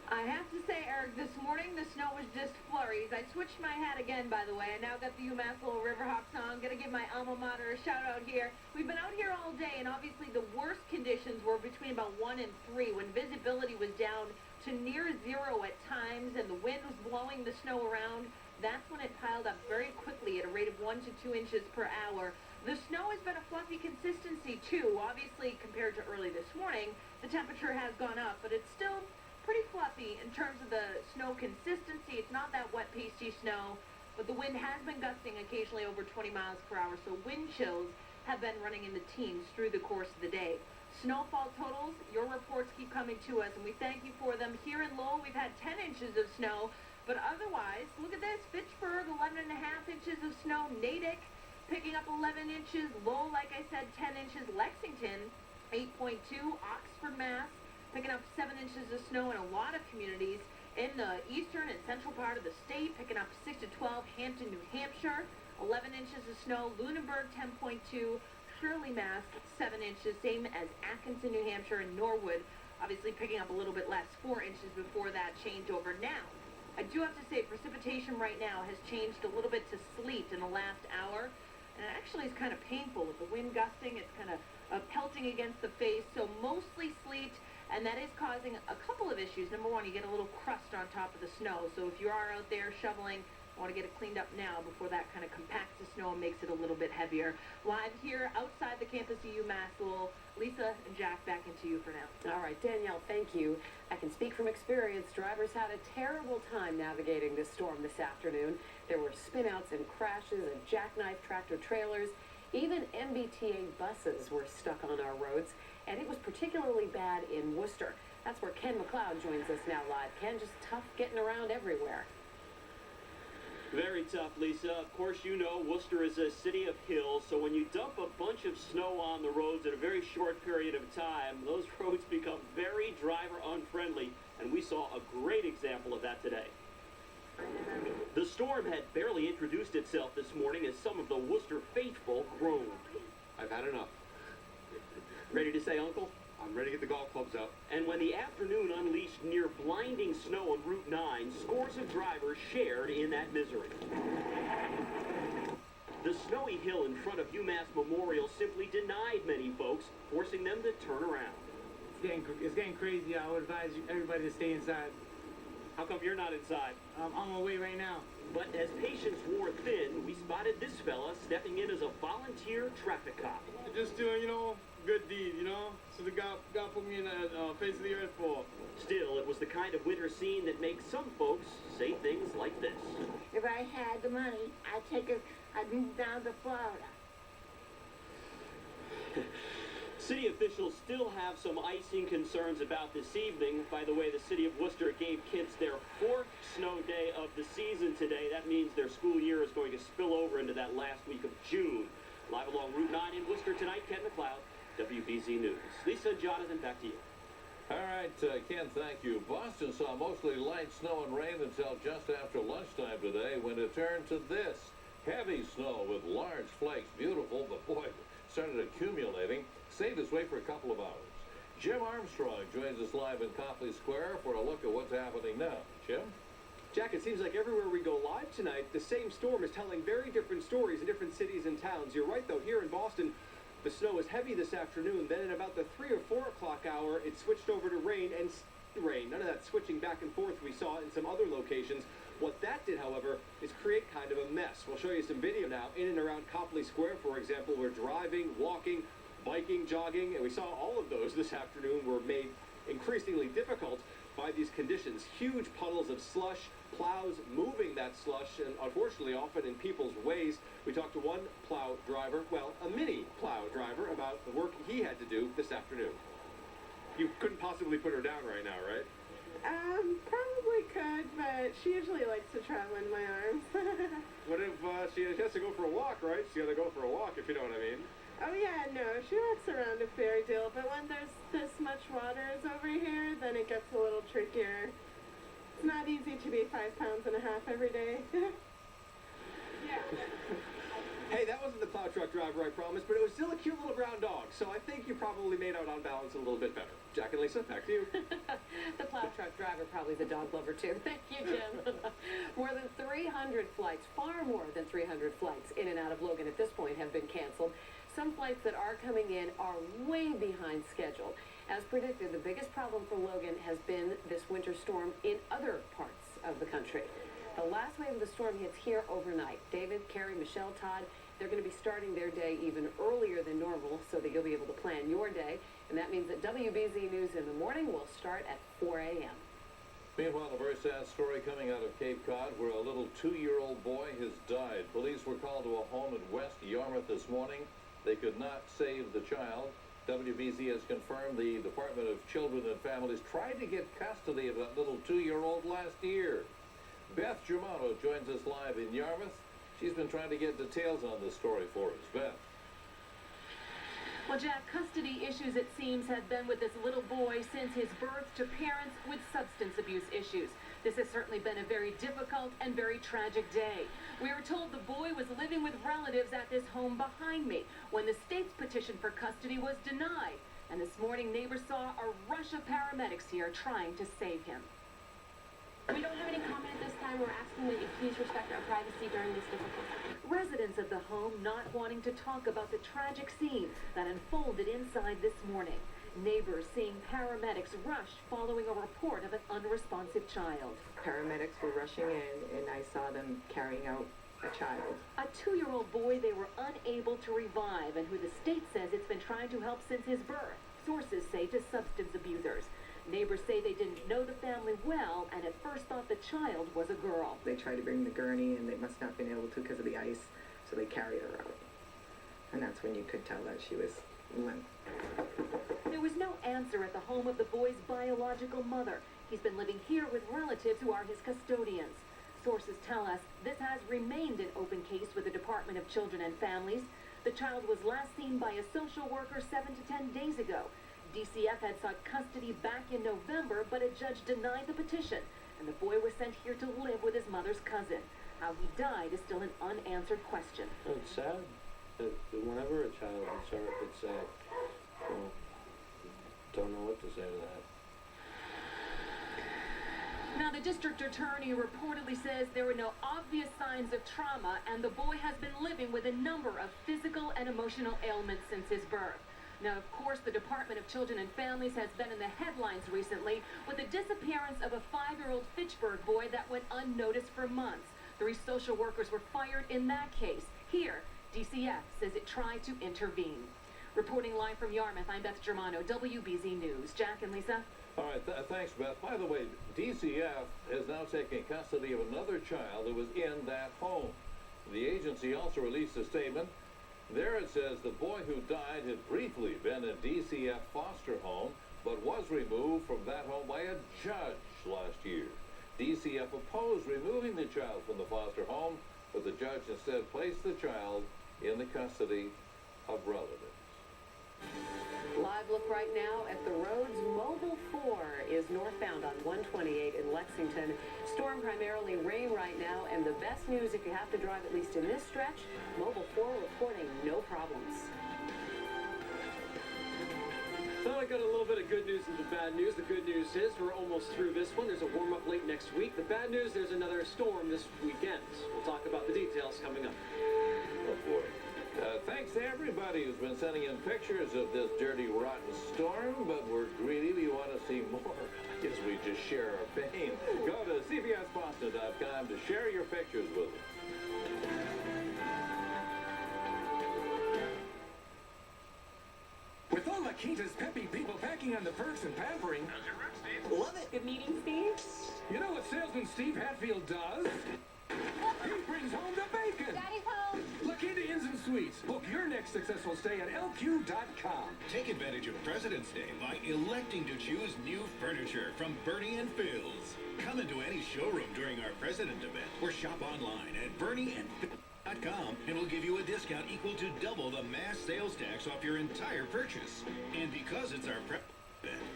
I have to say, Eric, this morning the snow was just flurries. I switched my hat again, by the way. I now got the UMass Lowell Riverhop song. Gonna give my alma mater a shout out here. We've been out here all day, and obviously the worst conditions were between about 1 and 3, when visibility was down to near zero at times, and the wind was blowing the snow around. That's when it piled up very quickly at a rate of 1 to 2 inches per hour. The snow has been a fluffy consistency, too. Obviously, compared to early this morning, the temperature has gone up, but it's still pretty fluffy in terms of the snow consistency. It's not that wet, pasty snow, but the wind has been gusting occasionally over 20 miles per hour, so wind chills have been running in the teens through the course of the day. Snowfall totals, your reports keep coming to us, and we thank you for them. Here in Lowell, we've had 10 inches of snow, but otherwise, look at this. Fitchburg, 11.5 inches of snow. Natick, picking up 11 inches. Lowell, like I said, 10 inches. Lexington, 8.2. Oxford, Mass, picking up 7 inches of snow in a lot of communities in the eastern and central part of the state, picking up 6 to 12. Hampton, New Hampshire, 11 inches of snow. Lunenburg, 10.2. Shirley, Mass, 7 inches, same as Atkinson, New Hampshire, and Norwood, obviously picking up a little bit less, 4 inches before that changeover. Now, I do have to say precipitation right now has changed a little bit to sleet in the last hour, and it actually is kind of painful with the wind gusting. It's kind of pelting against the face, so mostly sleet. And that is causing a couple of issues. Number one, you get a little crust on top of the snow. So if you are out there shoveling, I want to get it cleaned up now before that kind of compacts the snow and makes it a little bit heavier. Live here outside the campus of UMass Lowell. Lisa and Jack, back into you for now. All right, Danielle, thank you. I can speak from experience. Drivers had a terrible time navigating this storm this afternoon. There were spinouts and crashes and jackknife tractor trailers. Even MBTA buses were stuck on our roads, and it was particularly bad in Worcester. That's where Ken McLeod joins us now live. Ken, just tough getting around everywhere. Very tough, Lisa. Of course, you know Worcester is a city of hills, so when you dump a bunch of snow on the roads in a very short period of time, those roads become very driver unfriendly, and we saw a great example of that today. The storm had barely introduced itself this morning as some of the Worcester faithful groaned. I've had enough. Ready to say, Uncle? I'm ready to get the golf clubs out. And when the afternoon unleashed near blinding snow on Route 9, scores of drivers shared in that misery. The snowy hill in front of UMass Memorial simply denied many folks, forcing them to turn around. It's getting crazy. I would advise everybody to stay inside. How come you're not inside? I'm on my way right now. But as patience wore thin, we spotted this fella stepping in as a volunteer traffic cop. Just doing, good deed, So the God put me in the face of the earth for. Still, it was the kind of winter scene that makes some folks say things like this. If I had the money, I'd move down to Florida. City officials still have some icing concerns about this evening. By the way, the city of Worcester gave kids their 4th snow day of the season today. That means their school year is going to spill over into that last week of June. Live along Route 9 in Worcester tonight, Ken McLeod, WBZ News. Lisa, Jonathan, back to you. All right, Ken, thank you. Boston saw mostly light snow and rain until just after lunchtime today when it turned to this. Heavy snow with large flakes. Beautiful, but boy, started accumulating. Stayed this way for a couple of hours. Jim Armstrong joins us live in Copley Square for a look at what's happening now. Jim? Jack, it seems like everywhere we go live tonight, the same storm is telling very different stories in different cities and towns. You're right, though. Here in Boston, the snow was heavy this afternoon. Then at about the 3 or 4 o'clock hour, it switched over to rain and rain. None of that switching back and forth we saw in some other locations. What that did, however, is create kind of a mess. We'll show you some video now in and around Copley Square, for example. We're driving, walking, biking, jogging, and we saw all of those this afternoon were made increasingly difficult by these conditions. Huge puddles of slush, plows moving that slush, and unfortunately often in people's ways. We talked to one plow driver, well, a mini plow driver, about the work he had to do this afternoon. You couldn't possibly put her down right now, right? Probably could, but she usually likes to travel in my arms. What if she has to go for a walk, right? She's got to go for a walk, if you know what I mean. Oh yeah, no, she walks around a fair deal, but when there's this much water is over here, then it gets a little trickier. It's not easy to be 5.5 pounds every day. Yeah. Hey, that wasn't the plow truck driver, I promise, but it was still a cute little brown dog, so I think you probably made out on balance a little bit better. Jack and Lisa, back to you. The plow truck driver probably is a dog lover, too. Thank you, Jim. More than 300 flights, far more than 300 flights in and out of Logan at this point have been canceled. Some flights that are coming in are way behind schedule. As predicted, the biggest problem for Logan has been this winter storm in other parts of the country. The last wave of the storm hits here overnight. David, Carrie, Michelle, Todd, they're going to be starting their day even earlier than normal so that you'll be able to plan your day. And that means that WBZ News in the morning will start at 4 a.m. Meanwhile, a very sad story coming out of Cape Cod where a little 2-year-old boy has died. Police were called to a home in West Yarmouth this morning. They could not save the child. WBZ has confirmed the Department of Children and Families tried to get custody of that little 2-year-old last year. Beth Germano joins us live in Yarmouth. She's been trying to get details on this story for us. Beth. Well, Jack, custody issues, it seems, have been with this little boy since his birth to parents with substance abuse issues. This has certainly been a very difficult and very tragic day. We were told the boy was living with relatives at this home behind me when the state's petition for custody was denied. And this morning, neighbors saw a rush of paramedics here trying to save him. We don't have any comment at this time. We're asking that you please respect our privacy during this difficult time. Residents of the home not wanting to talk about the tragic scene that unfolded inside this morning. Neighbors seeing paramedics rush following a report of an unresponsive child. Paramedics were rushing in, and I saw them carrying out a child. A 2-year-old boy they were unable to revive and who the state says it's been trying to help since his birth. Sources say to substance abusers. Neighbors say they didn't know the family well and at first thought the child was a girl. They tried to bring the gurney and they must not have been able to because of the ice, so they carried her out. And that's when you could tell that she was limp. There was no answer at the home of the boy's biological mother. He's been living here with relatives who are his custodians. Sources tell us this has remained an open case with the Department of Children and Families. The child was last seen by a social worker 7 to 10 days ago. DCF had sought custody back in November, but a judge denied the petition, and the boy was sent here to live with his mother's cousin. How he died is still an unanswered question. It's sad. Whenever a child is hurt, it's sad. Well, don't know what to say to that. Now, the district attorney reportedly says there were no obvious signs of trauma, and the boy has been living with a number of physical and emotional ailments since his birth. Now, of course, the Department of Children and Families has been in the headlines recently with the disappearance of a 5-year-old Fitchburg boy that went unnoticed for months. 3 social workers were fired in that case. Here, DCF says it tried to intervene. Reporting live from Yarmouth, I'm Beth Germano, WBZ News. Jack and Lisa. All right, thanks, Beth. By the way, DCF has now taken custody of another child who was in that home. The agency also released a statement. There it says the boy who died had briefly been in DCF foster home, but was removed from that home by a judge last year. DCF opposed removing the child from the foster home, but the judge instead placed the child in the custody of relatives. Live look right now at the roads. Mobile 4 is northbound on 128 in Lexington. Storm primarily rain right now, and the best news if you have to drive at least in this stretch, Mobile 4 reporting no problems. So I got a little bit of good news and some bad news. The good news is we're almost through this one. There's a warm-up late next week. The bad news, there's another storm this weekend. We'll talk about the details coming up. Oh, boy. Thanks to everybody who's been sending in pictures of this dirty, rotten storm, but we're greedy. We want to see more. I guess we just share our pain. Go to CBSBoston.com to share your pictures with us. With all La Quinta's peppy people packing on the perks and pampering. How's your rep, Steve? Love it. Good meeting, Steve. You know what salesman Steve Hatfield does? He brings home the bacon. Daddy's home. La Quinta Inns and Suites. Book your next successful stay at LQ.com. Take advantage of President's Day by electing to choose new furniture from Bernie and Phil's. Come into any showroom during our President event or shop online at BernieandPhil.com and we'll give you a discount equal to double the mass sales tax off your entire purchase. And because it's our event,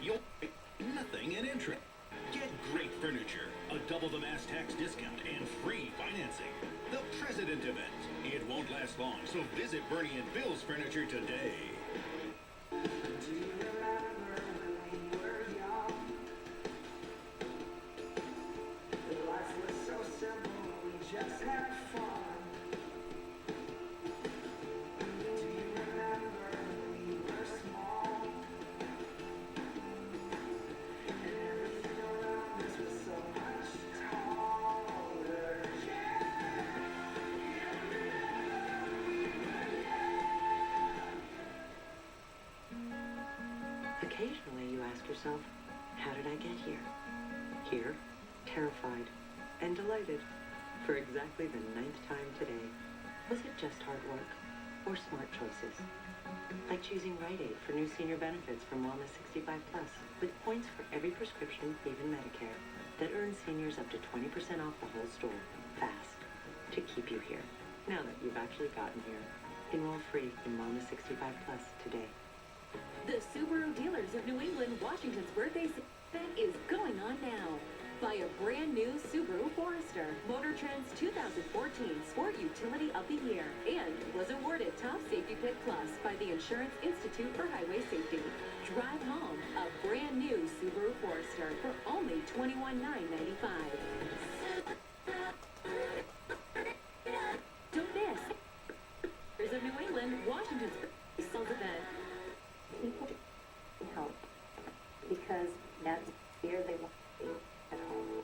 you'll pay nothing in interest. Get great furniture, a double the mass tax discount, and free financing. The President event. It won't last long, so visit Bernie and Phil's Furniture today. Do you remember when we were young? Life was so simple, we just had fun. Do you remember when we were small? And everything around us was so much taller. Occasionally you ask yourself, how did I get here? Here, terrified and delighted for exactly the 9th time today. Was it just hard work or smart choices? Like choosing Rite Aid for new senior benefits from Wellness 65 Plus, with points for every prescription, even Medicare, that earns seniors up to 20% off the whole store, fast, to keep you here. Now that you've actually gotten here, enroll free in Wellness 65 Plus today. The Subaru Dealers of New England, Washington's birthday event is going on now. Buy a brand new Subaru Forester, Motor Trend's 2014 Sport Utility of the Year, and was awarded Top Safety Pick Plus by the Insurance Institute for Highway Safety. Drive home a brand new Subaru Forester for only $21,995. Don't miss. Dealers of New England, Washington's birthday sales event. People help. because that's where they want to be at home.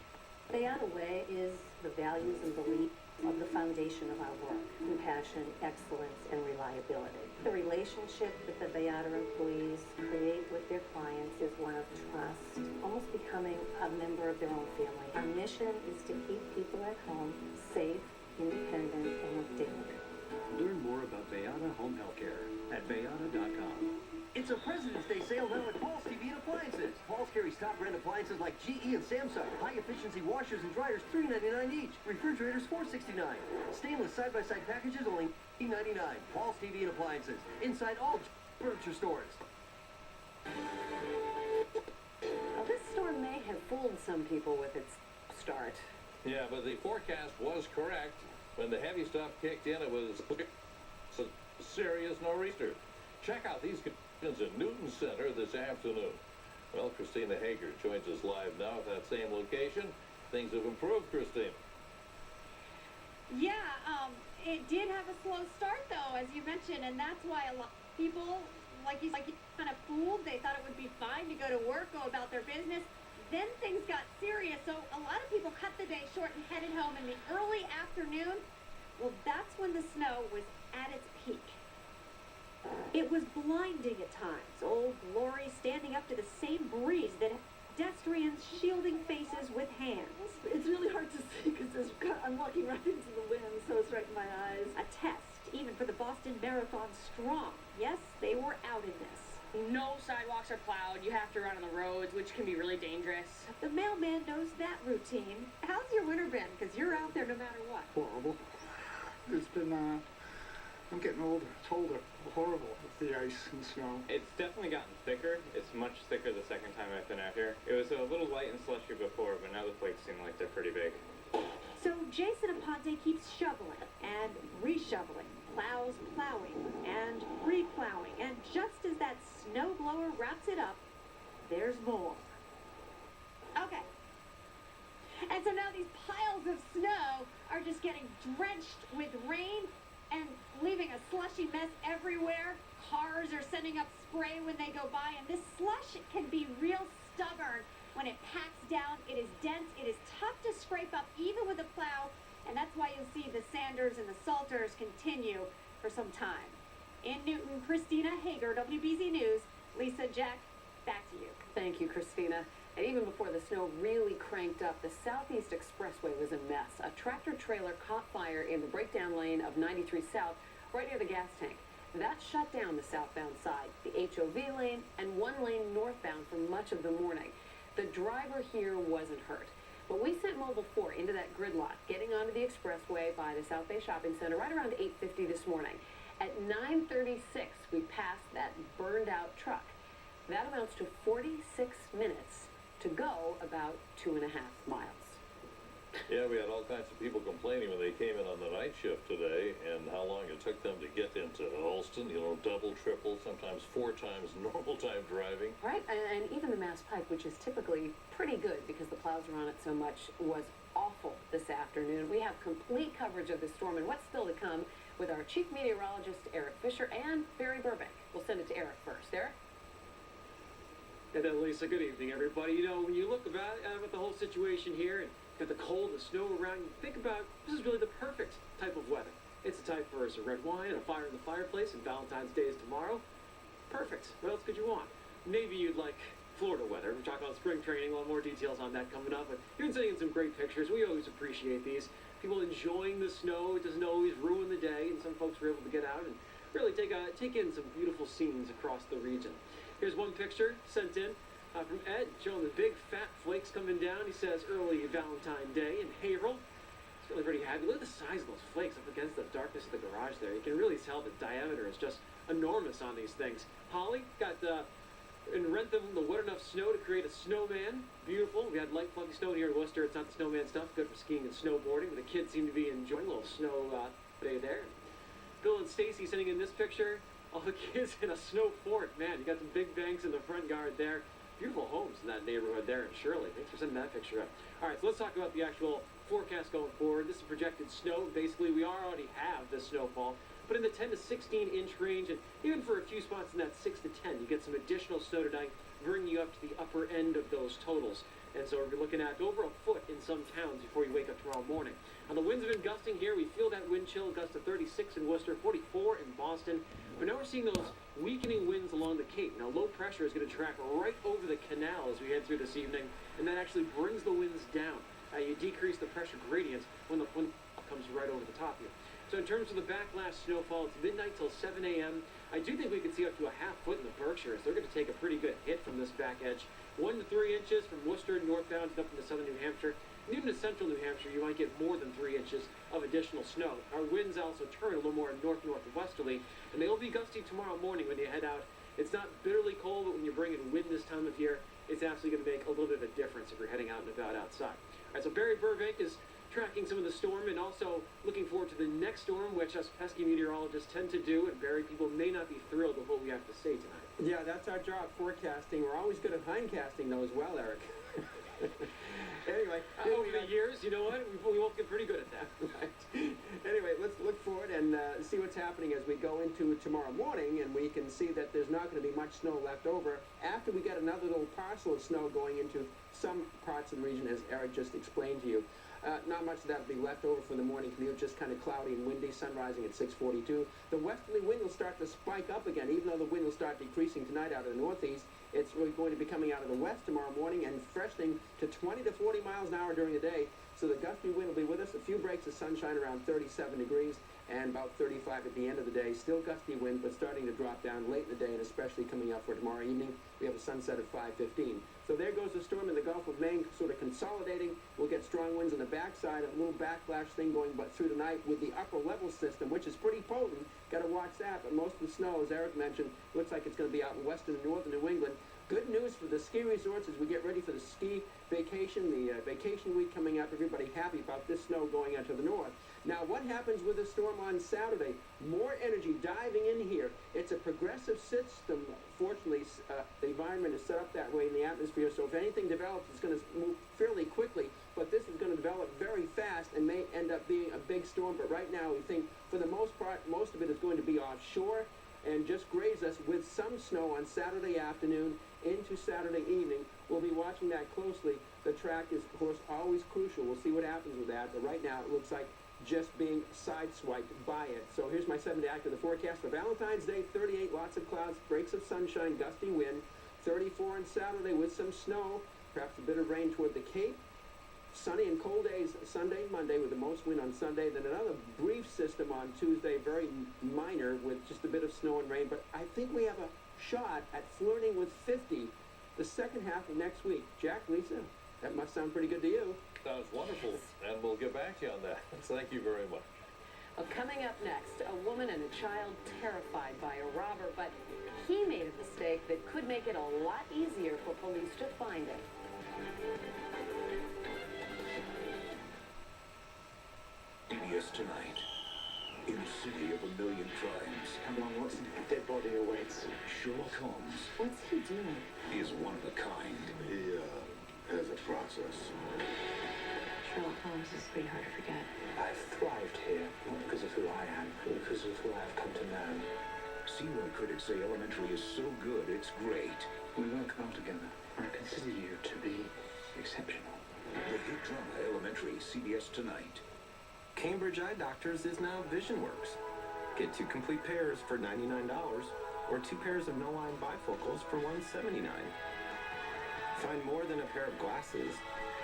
Beata Way is the values and beliefs of the foundation of our work: compassion, excellence, and reliability. The relationship that the Beata employees create with their clients is one of trust, almost becoming a member of their own family. Our mission is to keep people at home safe, independent, and with dignity. Learn more about Beata Home Healthcare at Beata.com. It's a President's Day sale now at Paul's TV and Appliances. Paul's carries top brand appliances like GE and Samsung. High efficiency washers and dryers, $3.99 each. Refrigerators, $4.69. Stainless side-by-side packages, only $8.99. Paul's TV and Appliances. Inside all furniture stores. Now, this storm may have fooled some people with its start. Yeah, but the forecast was correct. When the heavy stuff kicked in, it was a serious nor'easter. Check out these conditions in Newton Center this afternoon. Well, Christina Hager joins us live now at that same location. Things have improved, Christina. Yeah, it did have a slow start though, as you mentioned, and that's why a lot of people, like you kind of fooled. They thought it would be fine to go to work, go about their business. Then things got serious, so a lot of people cut the day short and headed home in the early afternoon. Well, that's when the snow was at its peak. It was blinding at times. Old Glory standing up to the same breeze that pedestrians shielding faces with hands. It's really hard to see because I'm walking right into the wind, so it's right in my eyes. A test, even for the Boston Marathon Strong. Yes, they were out in this. No sidewalks are plowed. You have to run on the roads, which can be really dangerous. The mailman knows that routine. How's your winter been? Because you're out there no matter what. Horrible. It's been, I'm getting older. It's older. Horrible with the ice and snow. It's definitely gotten thicker. It's much thicker the second time I've been out here. It was a little light and slushy before, but now the flakes seem like they're pretty big. So Jason Aponte keeps shoveling and reshoveling, plows plowing and replowing, and just as that snow blower wraps it up, there's more. Okay. And so now these piles of snow are just getting drenched with rain and leaving a slushy mess everywhere. Cars are sending up spray when they go by, and this slush can be real stubborn when it packs down. It is dense, it is tough to scrape up even with a plow, and that's why you'll see the Sanders and the Salters continue for some time. In Newton, Christina Hager, WBZ News. Lisa, Jack, back to you. Thank you, Christina. And even before the snow really cranked up, the Southeast Expressway was a mess. A tractor trailer caught fire in the breakdown lane of 93 South, right near the gas tank. That shut down the southbound side, the HOV lane, and one lane northbound for much of the morning. The driver here wasn't hurt. But we sent Mobile 4 into that gridlock, getting onto the expressway by the South Bay Shopping Center right around 8:50 this morning. At 9:36, we passed that burned-out truck. That amounts to 46 minutes to go about 2.5 miles. Yeah, we had all kinds of people complaining when they came in on the night shift today and how long it took them to get into Alston, double, triple, sometimes 4 times normal time driving. Right, and even the Mass Pike, which is typically pretty good because the plows are on it so much, was awful this afternoon. We have complete coverage of the storm and what's still to come with our chief meteorologist, Eric Fisher, and Barry Burbank. We'll send it to Eric first. Eric? And then, Lisa, good evening, everybody. When you look about the whole situation here and got the cold, the snow around, you think about this is really the perfect type of weather. It's a type for some red wine, a fire in the fireplace, and Valentine's Day is tomorrow. Perfect. What else could you want? Maybe you'd like Florida weather. We're talking about spring training. A lot more details on that coming up. But you've been sending in some great pictures. We always appreciate these. People enjoying the snow. It doesn't always ruin the day, and some folks were able to get out and really take in some beautiful scenes across the region. Here's one picture sent in from Ed, showing the big fat flakes coming down. He says early Valentine's Day in Haverhill. It's really pretty happy. Look at the size of those flakes up against the darkness of the garage there. You can really tell the diameter is just enormous on these things. Holly got in Rentham the wet enough snow to create a snowman. Beautiful. We had light fluffy snow here in Worcester. It's not the snowman stuff. Good for skiing and snowboarding. But the kids seem to be enjoying a little snow day there. Bill and Stacy sending in this picture. All the kids in a snow fort. Man, you got some big banks in the front yard there. Beautiful homes in that neighborhood there in Shirley. Thanks for sending that picture up. All right, so let's talk about the actual forecast going forward. This is projected snow. Basically, we already have the snowfall, but in the 10 to 16 inch range, and even for a few spots in that 6 to 10, you get some additional snow tonight, bringing you up to the upper end of those totals. And so we're looking at over a foot in some towns before you wake up tomorrow morning. And the winds have been gusting here. We feel that wind chill, gust to 36 in Worcester, 44 in Boston. But now we're seeing those weakening winds along the Cape. Now low pressure is going to track right over the canal as we head through this evening, and that actually brings the winds down. You decrease the pressure gradients when the wind comes right over the top of you. So in terms of the backlash snowfall, it's midnight till 7 a.m. I do think we could see up to a half foot in the Berkshires. They're going to take a pretty good hit from this back edge. 1 to 3 inches from Worcester northbound up into southern New Hampshire. And even to central New Hampshire, you might get more than 3 inches of additional snow. Our winds also turn a little more north-northwesterly, and they will be gusty tomorrow morning when you head out. It's not bitterly cold, but when you bring in wind this time of year, it's actually going to make a little bit of a difference if you're heading out and about outside. All right, so Barry Burbank is tracking some of the storm and also looking forward to the next storm, which us pesky meteorologists tend to do, and Barry, people may not be thrilled with what we have to say tonight. Yeah, that's our job, forecasting. We're always good at hindcasting, though, as well, Eric. Anyway. Over the years, you know what? We won't get pretty good at that. Right. Anyway, let's look forward and see what's happening as we go into tomorrow morning, and we can see that there's not going to be much snow left over after we get another little parcel of snow going into some parts of the region, as Eric just explained to you. Not much of that will be left over for the morning commute, just kind of cloudy and windy, sun rising at 6:42. The westerly wind will start to spike up again, even though the wind will start decreasing tonight out of the northeast. It's really going to be coming out of the west tomorrow morning and freshening to 20 to 40 miles an hour during the day. So the gusty wind will be with us. A few breaks of sunshine around 37 degrees and about 35 at the end of the day. Still gusty wind, but starting to drop down late in the day, and especially coming up for tomorrow evening. We have a sunset at 5:15. So there goes the storm in the Gulf of Maine, sort of consolidating. We'll get strong winds on the backside, a little backlash thing going but through the night with the upper level system, which is pretty potent. Got to watch that, but most of the snow, as Eric mentioned, looks like it's going to be out in western and northern New England. Good news for the ski resorts as we get ready for the ski vacation, the vacation week coming up. Everybody happy about this snow going out to the north. Now, what happens with the storm on Saturday? More energy diving in here. It's a progressive system. Fortunately, the environment is set up that way in the atmosphere, so if anything develops, it's going to move fairly quickly, but this is going to develop very fast and may end up being a big storm. But right now, we think, for the most part, most of it is going to be offshore and just graze us with some snow on Saturday afternoon into Saturday evening. We'll be watching that closely. The track is, of course, always crucial. We'll see what happens with that, but right now it looks like just being sideswiped by it. So here's my 7-day Accuweather forecast for Valentine's Day. 38, lots of clouds, breaks of sunshine, gusty wind. 34 on Saturday with some snow, perhaps a bit of rain toward the Cape. Sunny and cold days Sunday and Monday with the most wind on Sunday. Then another brief system on Tuesday, very minor with just a bit of snow and rain. But I think we have a shot at flirting with 50 the second half of next week. Jack, Lisa, that must sound pretty good to you. Sounds wonderful, and we'll get back to you on that. Thank you very much. Well, coming up next, a woman and a child terrified by a robber, but he made a mistake that could make it a lot easier for police to find him. CBS Tonight. In a city of a million crimes. Come on, Watson. A dead body awaits. Sherlock Holmes What's he doing? is one of a kind. He has a process. Sherlock Holmes is pretty hard to forget. I've thrived here, not because of who I am, but because of who I've come to know. See why critics say Elementary is so good, it's great. We work well together. I consider you to be exceptional. The hit drama Elementary, CBS Tonight. Cambridge Eye Doctors is now VisionWorks. Get 2 complete pairs for $99, or 2 pairs of no-line bifocals for $179. Find more than a pair of glasses.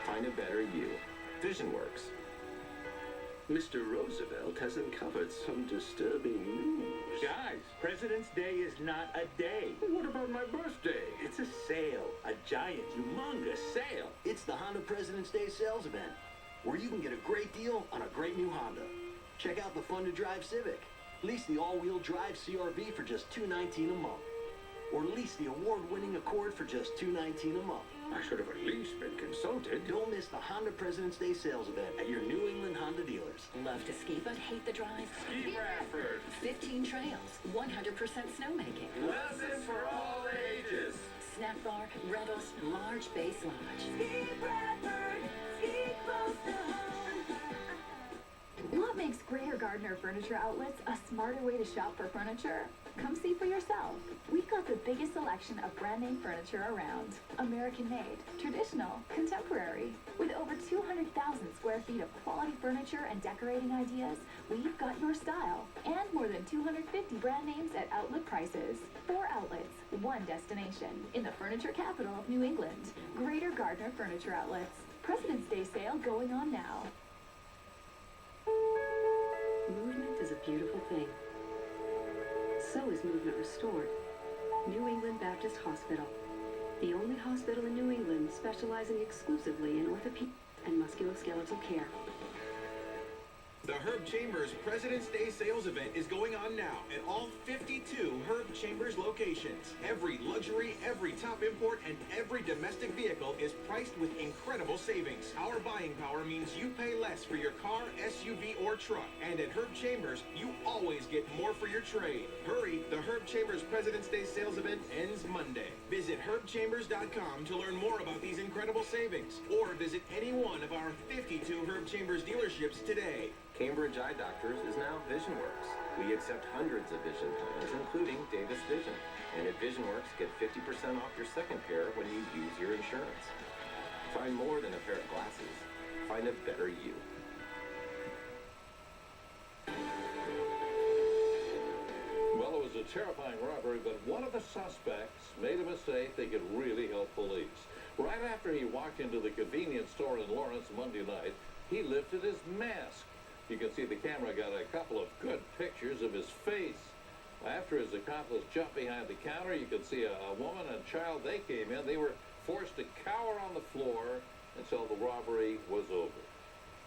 Find a better view. VisionWorks. Mr. Roosevelt has uncovered some disturbing news. Guys, President's Day is not a day. What about my birthday? It's a sale. A giant, humongous sale. It's the Honda President's Day sales event, where you can get a great deal on a great new Honda. Check out the fun-to-drive Civic. Lease the all-wheel drive CR-V for just $219 a month. Or lease the award-winning Accord for just $219 a month. I should have at least been consulted. Don't miss the Honda President's Day sales event at your New England Honda dealers. Love to ski but hate the drive? Ski Bradford. 15 trails, 100% snowmaking. Lessons for all ages. Snack bar, rentals, large base lodge. Ski Bradford, ski close to home. What makes Greater Gardner Furniture Outlets a smarter way to shop for furniture? Come see for yourself. We've got the biggest selection of brand name furniture around. American made, traditional, contemporary. With over 200,000 square feet of quality furniture and decorating ideas, we've got your style. And more than 250 brand names at outlet prices. 4 outlets, 1 destination. In the furniture capital of New England. Greater Gardner Furniture Outlets. President's Day sale going on now. Movement is a beautiful thing. So is movement restored. New England Baptist Hospital. The only hospital in New England specializing exclusively in orthopedic and musculoskeletal care. The Herb Chambers President's Day sales event is going on now at all 52 Herb Chambers locations. Every luxury, every top import, and every domestic vehicle is priced with incredible savings. Our buying power means you pay less for your car, SUV, or truck. And at Herb Chambers, you always get more for your trade. Hurry, the Herb Chambers President's Day sales event ends Monday. Visit herbchambers.com to learn more about these incredible savings. Or visit any one of our 52 Herb Chambers dealerships today. Cambridge Eye Doctors is now VisionWorks. We accept hundreds of vision plans, including Davis Vision. And at VisionWorks, get 50% off your second pair when you use your insurance. Find more than a pair of glasses. Find a better you. Well, it was a terrifying robbery, but one of the suspects made a mistake that could really help police. Right after he walked into the convenience store in Lawrence Monday night, he lifted his mask. You can see the camera got a couple of good pictures of his face. After his accomplice jumped behind the counter, you could see a woman and child. They came in. They were forced to cower on the floor until the robbery was over.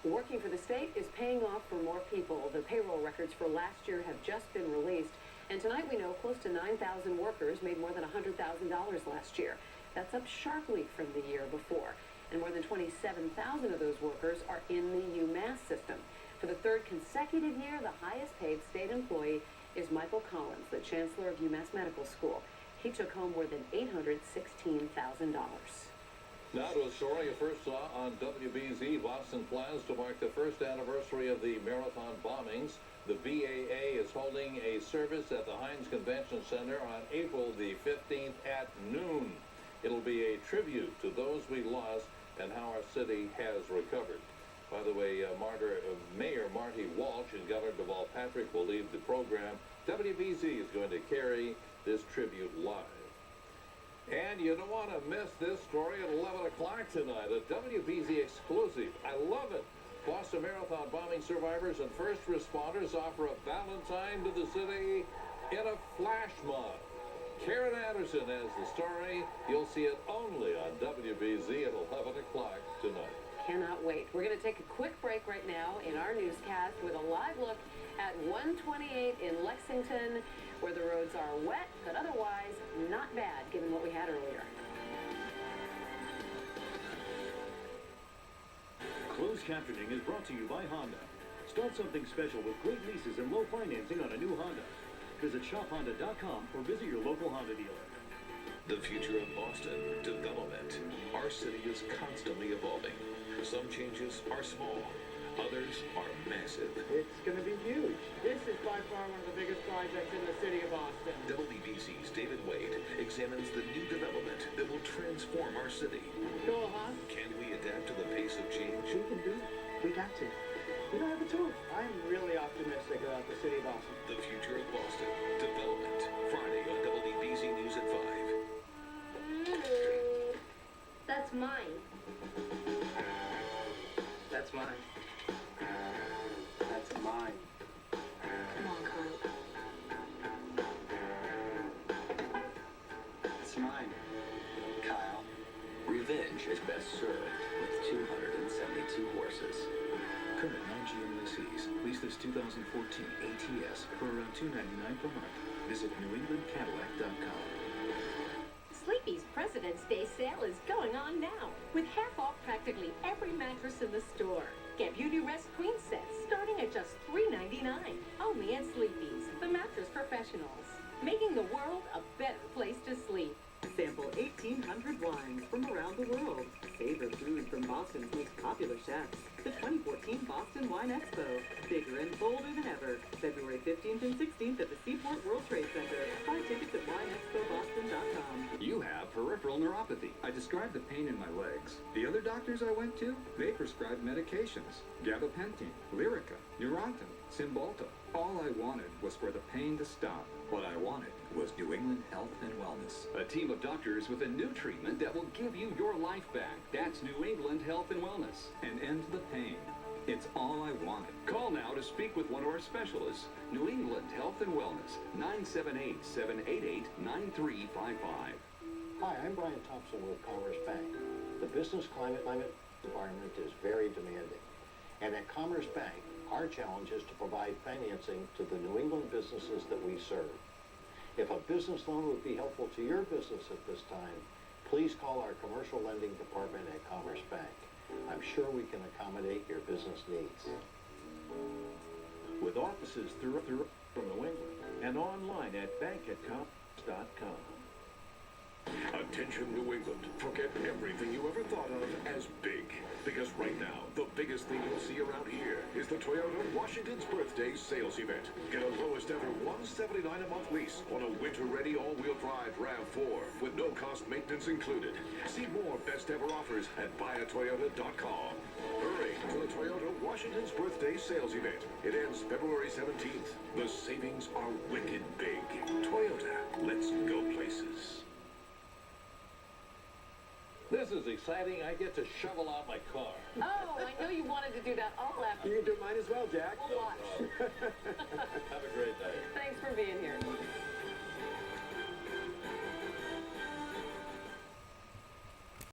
Working for the state is paying off for more people. The payroll records for last year have just been released. And tonight we know close to 9,000 workers made more than $100,000 last year. That's up sharply from the year before. And more than 27,000 of those workers are in the UMass system. For the third consecutive year, the highest paid state employee is Michael Collins, the chancellor of UMass Medical School. He took home more than $816,000. Now to a story you first saw on WBZ. Boston plans to mark the first anniversary of the marathon bombings. The BAA is holding a service at the Heinz Convention Center on April the 15th at noon. It'll be a tribute to those we lost and how our city has recovered. By the way, Mayor Marty Walsh and Governor Deval Patrick will lead the program. WBZ is going to carry this tribute live. And you don't want to miss this story at 11 o'clock tonight, a WBZ exclusive. I love it. Boston Marathon bombing survivors and first responders offer a Valentine to the city in a flash mob. Karen Anderson has the story. You'll see it only on WBZ at 11 o'clock tonight. Cannot wait. We're going to take a quick break right now in our newscast with a live look at 128 in Lexington, where the roads are wet, but otherwise not bad given what we had earlier. Closed captioning is brought to you by Honda. Start something special with great leases and low financing on a new Honda. Visit shophonda.com or visit your local Honda dealer. The future of Boston, development. Our city is constantly evolving. Some changes are small, others are massive. It's going to be huge. This is by far one of the biggest projects in the city of Boston. WBZ's David Wade examines the new development that will transform our city. Cool, huh? Can we adapt to the pace of change? We can do it. We got to. We don't have a choice. I'm really optimistic about the city of Boston. The future of Boston, development. Friday on WBZ News at 5. That's mine. That's mine. That's mine. Come on, Kyle. It's mine. Kyle. Revenge is best served with 272 horses. Current non-GM lessees. Lease this 2014 ATS for around $299 per month. Visit NewEnglandCadillac.com. Sleepy's President's Day sale is going on now, with half off practically every mattress in the store. Get Beauty Rest Queen sets starting at just $3.99. Only at Sleepy's, the mattress professionals, making the world a better place to sleep. Sample 1,800 wines from around the world. Favorite food from Boston's most popular chefs. The 2014 Boston Wine Expo, bigger and bolder than ever. February 15th and 16th at the Seaport World Trade Center. Buy tickets at wineexpoboston.com. You have peripheral neuropathy. I described the pain in my legs. The other doctors I went to, they prescribed medications. Gabapentin, Lyrica, Neurontin, Cymbalta. All I wanted was for the pain to stop. What I wanted was New England Health and Wellness. A team of doctors with a new treatment that will give you your life back. That's New England Health and Wellness. An end to the pain. It's all I wanted. Call now to speak with one of our specialists. New England Health and Wellness, 978-788-9355. Hi, I'm Brian Thompson with Commerce Bank. The business climate environment is very demanding. And at Commerce Bank, our challenge is to provide financing to the New England businesses that we serve. If a business loan would be helpful to your business at this time, please call our commercial lending department at Commerce Bank. I'm sure we can accommodate your business needs. With offices throughout New England and online at bank@commerce.com. Attention New England, forget everything you ever thought of as big. Because right now, the biggest thing you'll see around here is the Toyota Washington's Birthday Sales Event. Get a lowest ever $179 a month lease on a winter-ready all-wheel drive RAV4 with no cost maintenance included. See more best ever offers at buyatoyota.com. Hurry to the Toyota Washington's Birthday Sales Event. It ends February 17th. The savings are wicked big. Toyota, let's go places. This is exciting. I get to shovel out my car. Oh, I know you wanted to do that all after. You can do mine as well, Jack. We'll watch. Have a great day. Thanks for being here.